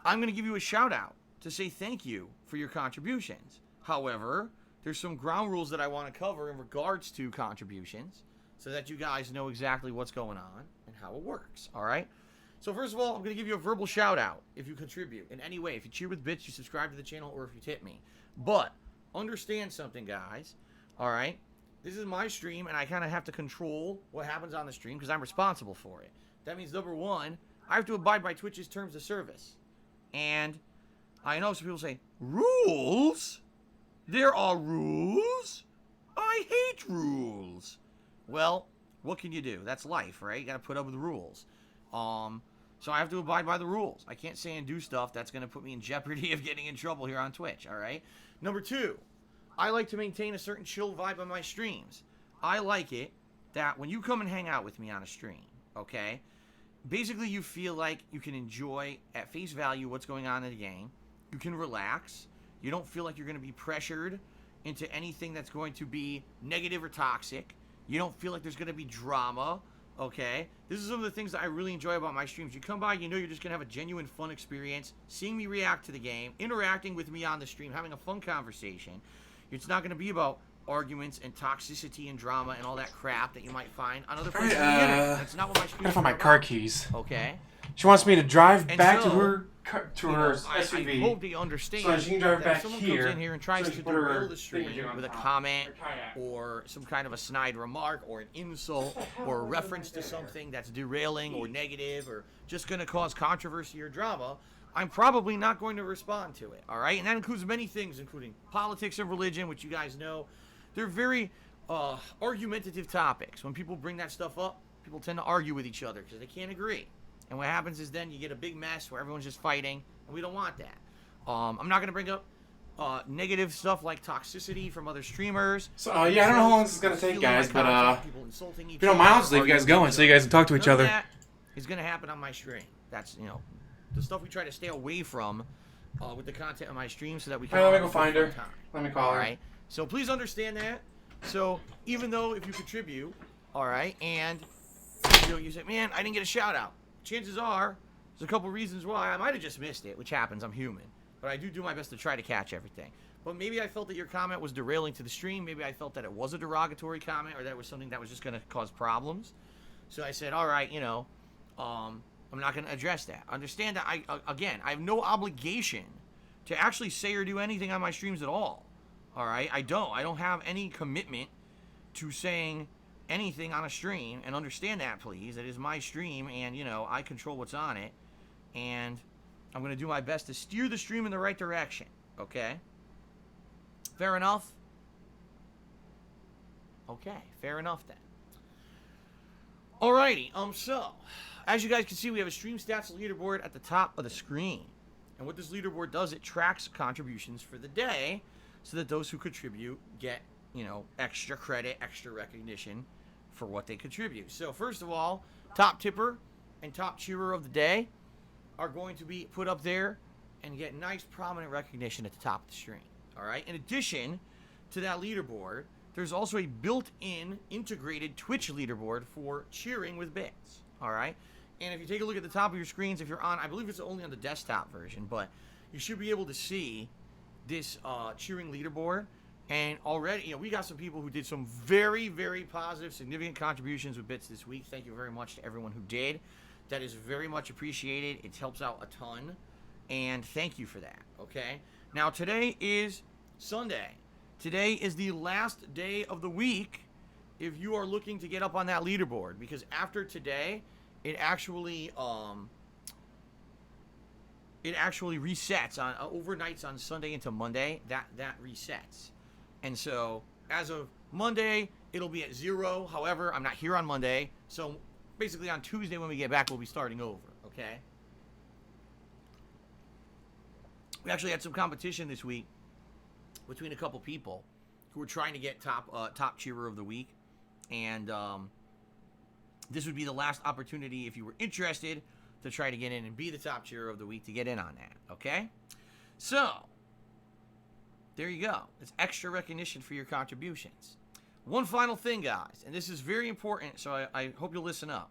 going to give you a shout out to say thank you for your contributions. However, there's some ground rules that I want to cover in regards to contributions so that you guys know exactly what's going on and how it works, all right? So first of all, I'm going to give you a verbal shout out if you contribute in any way. If you cheer with bits, you subscribe to the channel, or if you tip me. But understand something, guys, all right? This is my stream, and I kind of have to control what happens on the stream because I'm responsible for it. That means, number one, I have to abide by Twitch's terms of service. And I know some people say, rules? There are rules? I hate rules. Well, what can you do? That's life, right? You got to put up with the rules. So I have to abide by the rules. I can't say and do stuff that's going to put me in jeopardy of getting in trouble here on Twitch, all right? Number two, I like to maintain a certain chill vibe on my streams. I like it that when you come and hang out with me on a stream, okay, basically you feel like you can enjoy at face value what's going on in the game. You can relax. You don't feel like you're going to be pressured into anything that's going to be negative or toxic. You don't feel like there's going to be drama, okay? This is some of the things that I really enjoy about my streams. You come by, you know you're just going to have a genuine fun experience, seeing me react to the game, interacting with me on the stream, having a fun conversation. It's not going to be about arguments and toxicity and drama and all that crap that you might find on other places on the internet. That's not what my streams are my about. car keys. Okay? She wants me to drive And back so, to her I SUV. hope they understand so she can drive that back if someone here, comes in here and tries so to she put her derail the stream thingy with a on top, comment her kayak. or some kind of a snide remark or an insult or a reference to something that's derailing or negative or just going to cause controversy or drama, I'm probably not going to respond to it, all right? And that includes many things, including politics and religion, which you guys know. They're very argumentative topics. When people bring that stuff up, people tend to argue with each other because they can't agree. And what happens is then you get a big mess where everyone's just fighting. and we don't want that. I'm not going to bring up negative stuff like toxicity from other streamers. So, yeah, I don't know how long this is going to take, guys, but, people insulting each if you don't mind, I'll just leave you guys going so you guys can talk to each other. That is going to happen on my stream. That's, the stuff we try to stay away from with the content on my stream so that we can... Let me go find her. Let me call her. All right? So please understand that. So even though if you contribute, all right, and you say, man, I didn't get a shout out, chances are there's a couple reasons why. I might have just missed it, which happens. I'm human. But I do my best to try to catch everything. But maybe I felt that your comment was derailing to the stream. Maybe I felt that it was a derogatory comment or that it was something that was just going to cause problems. So I said, all right, I'm not going to address that. Understand that, I have no obligation to actually say or do anything on my streams at all. All right? I don't have any commitment to saying anything on a stream. And understand that, please. It is my stream, and, I control what's on it. And I'm going to do my best to steer the stream in the right direction. Okay? Fair enough? Okay, fair enough then. Alrighty, so, as you guys can see, we have a stream stats leaderboard at the top of the screen. And what this leaderboard does, it tracks contributions for the day so that those who contribute get, extra credit, extra recognition for what they contribute. So, first of all, top tipper and top cheerer of the day are going to be put up there and get nice prominent recognition at the top of the screen. All right. In addition to that leaderboard, there's also a built-in integrated Twitch leaderboard for cheering with bits. All right. And if you take a look at the top of your screens, if you're on, I believe it's only on the desktop version, but you should be able to see this cheering leaderboard. And already, we got some people who did some very, very positive, significant contributions with bits this week. Thank you very much to everyone who did. That is very much appreciated. It helps out a ton. And thank you for that, okay? Now, today is Sunday. Today is the last day of the week if you are looking to get up on that leaderboard. Because after today, it actually resets on overnights on Sunday into Monday. That resets. And so, as of Monday, it'll be at 0. However, I'm not here on Monday, so basically on Tuesday when we get back, we'll be starting over, okay? We actually had some competition this week between a couple people who were trying to get top cheerer of the week. And this would be the last opportunity, if you were interested, to try to get in and be the top cheerer of the week to get in on that, okay? So, there you go. It's extra recognition for your contributions. One final thing, guys, and this is very important, so I hope you'll listen up.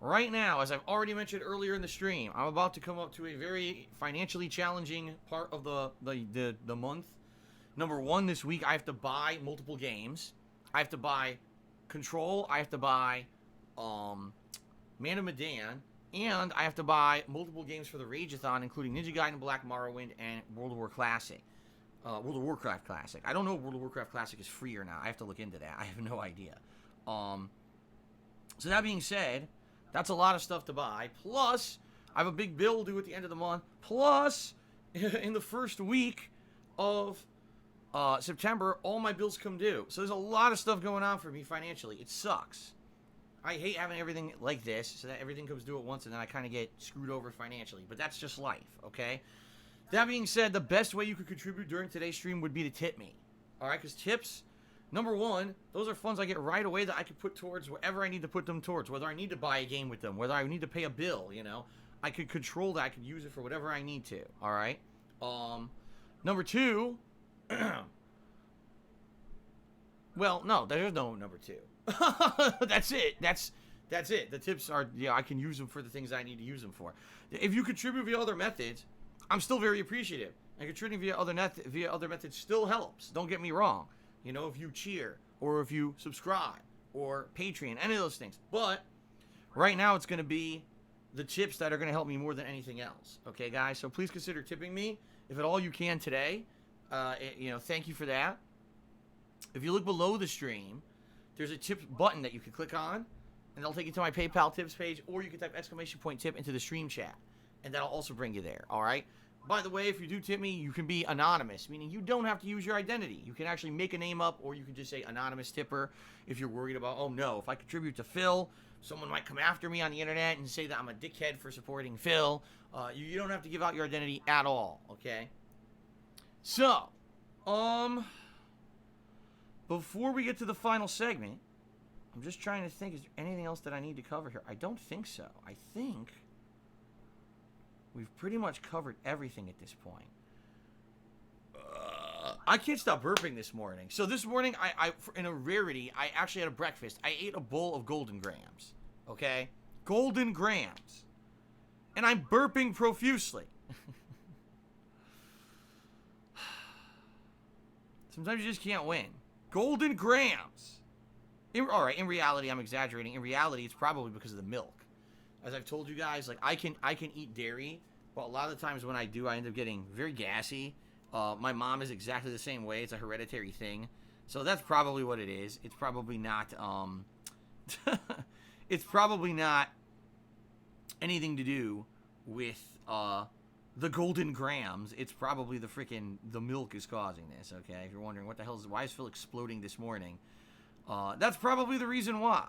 Right now, as I've already mentioned earlier in the stream, I'm about to come up to a very financially challenging part of the month. Number one, this week, I have to buy multiple games. I have to buy Control. I have to buy Man of Medan. And I have to buy multiple games for the Rageathon, including Ninja Gaiden, Black Morrowind, and World of Warcraft Classic. I don't know if World of Warcraft Classic is free or not. I have to look into that. I have no idea. So that being said, that's a lot of stuff to buy. Plus, I have a big bill due at the end of the month. Plus, in the first week of September, all my bills come due. So there's a lot of stuff going on for me financially. It sucks. I hate having everything like this, so that everything comes due at once, and then I kind of get screwed over financially. But that's just life, okay? That being said, the best way you could contribute during today's stream would be to tip me. All right? Because tips, number one, those are funds I get right away that I could put towards whatever I need to put them towards. Whether I need to buy a game with them, whether I need to pay a bill, I could control that. I could use it for whatever I need to. All right? Number two, well, no, there's no number two. That's it. That's it. The tips are, I can use them for the things I need to use them for. If you contribute via other methods, I'm still very appreciative. And contributing via other methods still helps. Don't get me wrong. If you cheer, or if you subscribe, or Patreon, any of those things. But right now, it's going to be the tips that are going to help me more than anything else. Okay, guys? So please consider tipping me, if at all you can today. Thank you for that. If you look below the stream, there's a tip button that you can click on, and that'll take you to my PayPal tips page, or you can type !tip into the stream chat, and that'll also bring you there, all right? By the way, if you do tip me, you can be anonymous, meaning you don't have to use your identity. You can actually make a name up, or you can just say anonymous tipper if you're worried about, oh no, if I contribute to Phil, someone might come after me on the internet and say that I'm a dickhead for supporting Phil, You don't have to give out your identity at all, okay? So, before we get to the final segment, I'm just trying to think, is there anything else that I need to cover here? I don't think so. I think we've pretty much covered everything at this point. I can't stop burping this morning. So this morning, I in a rarity, I actually had a breakfast. I ate a bowl of Golden Grams, okay? Golden Grams. And I'm burping profusely. Sometimes you just can't win. Golden Grams. All right, in reality, I'm exaggerating. In reality, it's probably because of the milk. As I've told you guys, like I can eat dairy, but a lot of the times when I do, I end up getting very gassy. My mom is exactly the same way. It's a hereditary thing. So that's probably what it is. It's probably not it's probably not anything to do with the Golden Grams. It's probably the milk is causing this, okay? If you're wondering why is Phil exploding this morning? That's probably the reason why.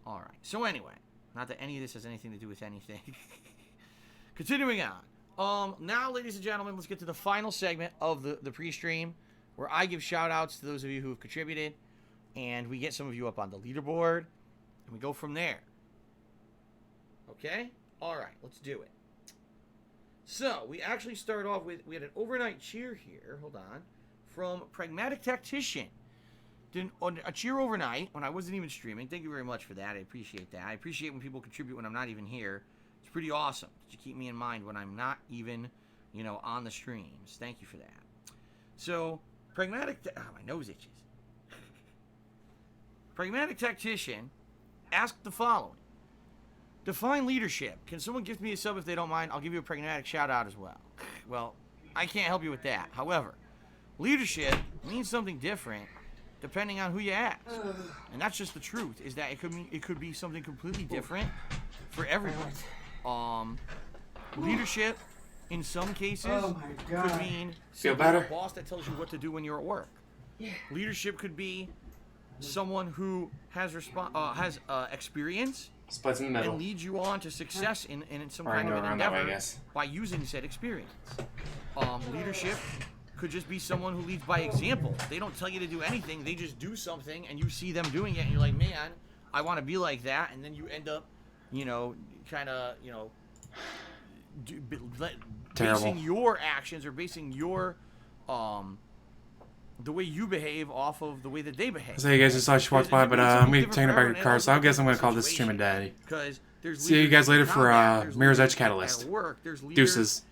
All right. So anyway, not that any of this has anything to do with anything. Continuing on. Now, ladies and gentlemen, let's get to the final segment of the pre-stream, where I give shout-outs to those of you who have contributed, and we get some of you up on the leaderboard, and we go from there. Okay? All right, let's do it. So, we actually start off with, we had an overnight cheer here, hold on, from Pragmatic Tactician. Did a cheer overnight when I wasn't even streaming. Thank you very much for that. I appreciate that. I appreciate when people contribute when I'm not even here. It's pretty awesome that you keep me in mind when I'm not even, on the streams. Thank you for that. So, my nose itches. Pragmatic Tactician asked the following. Define leadership. Can someone give me a sub if they don't mind? I'll give you a pragmatic shout out as well. Well, I can't help you with that. However, leadership means something different depending on who you ask. And that's just the truth, is that it could be something completely different for everyone. Leadership in some cases could mean Feel better? a boss that tells you what to do when you're at work. Leadership could be someone who has experience Splits in the middle. and leads you on to success in some Or I kind can of go an around that way, I endeavor guess. by using said experience. Leadership could just be someone who leads by example. They don't tell you to do anything. They just do something, and you see them doing it, and you're like, man, I want to be like that. And then you end up, basing your actions or basing your the way you behave off of the way that they behave. So you guys just saw she walked by, but I'm going to be taking her back to the car, so I guess I'm going to call this stream a day. Because there's See you guys later for Mirror's Edge Catalyst. At work, there's leaders Deuces.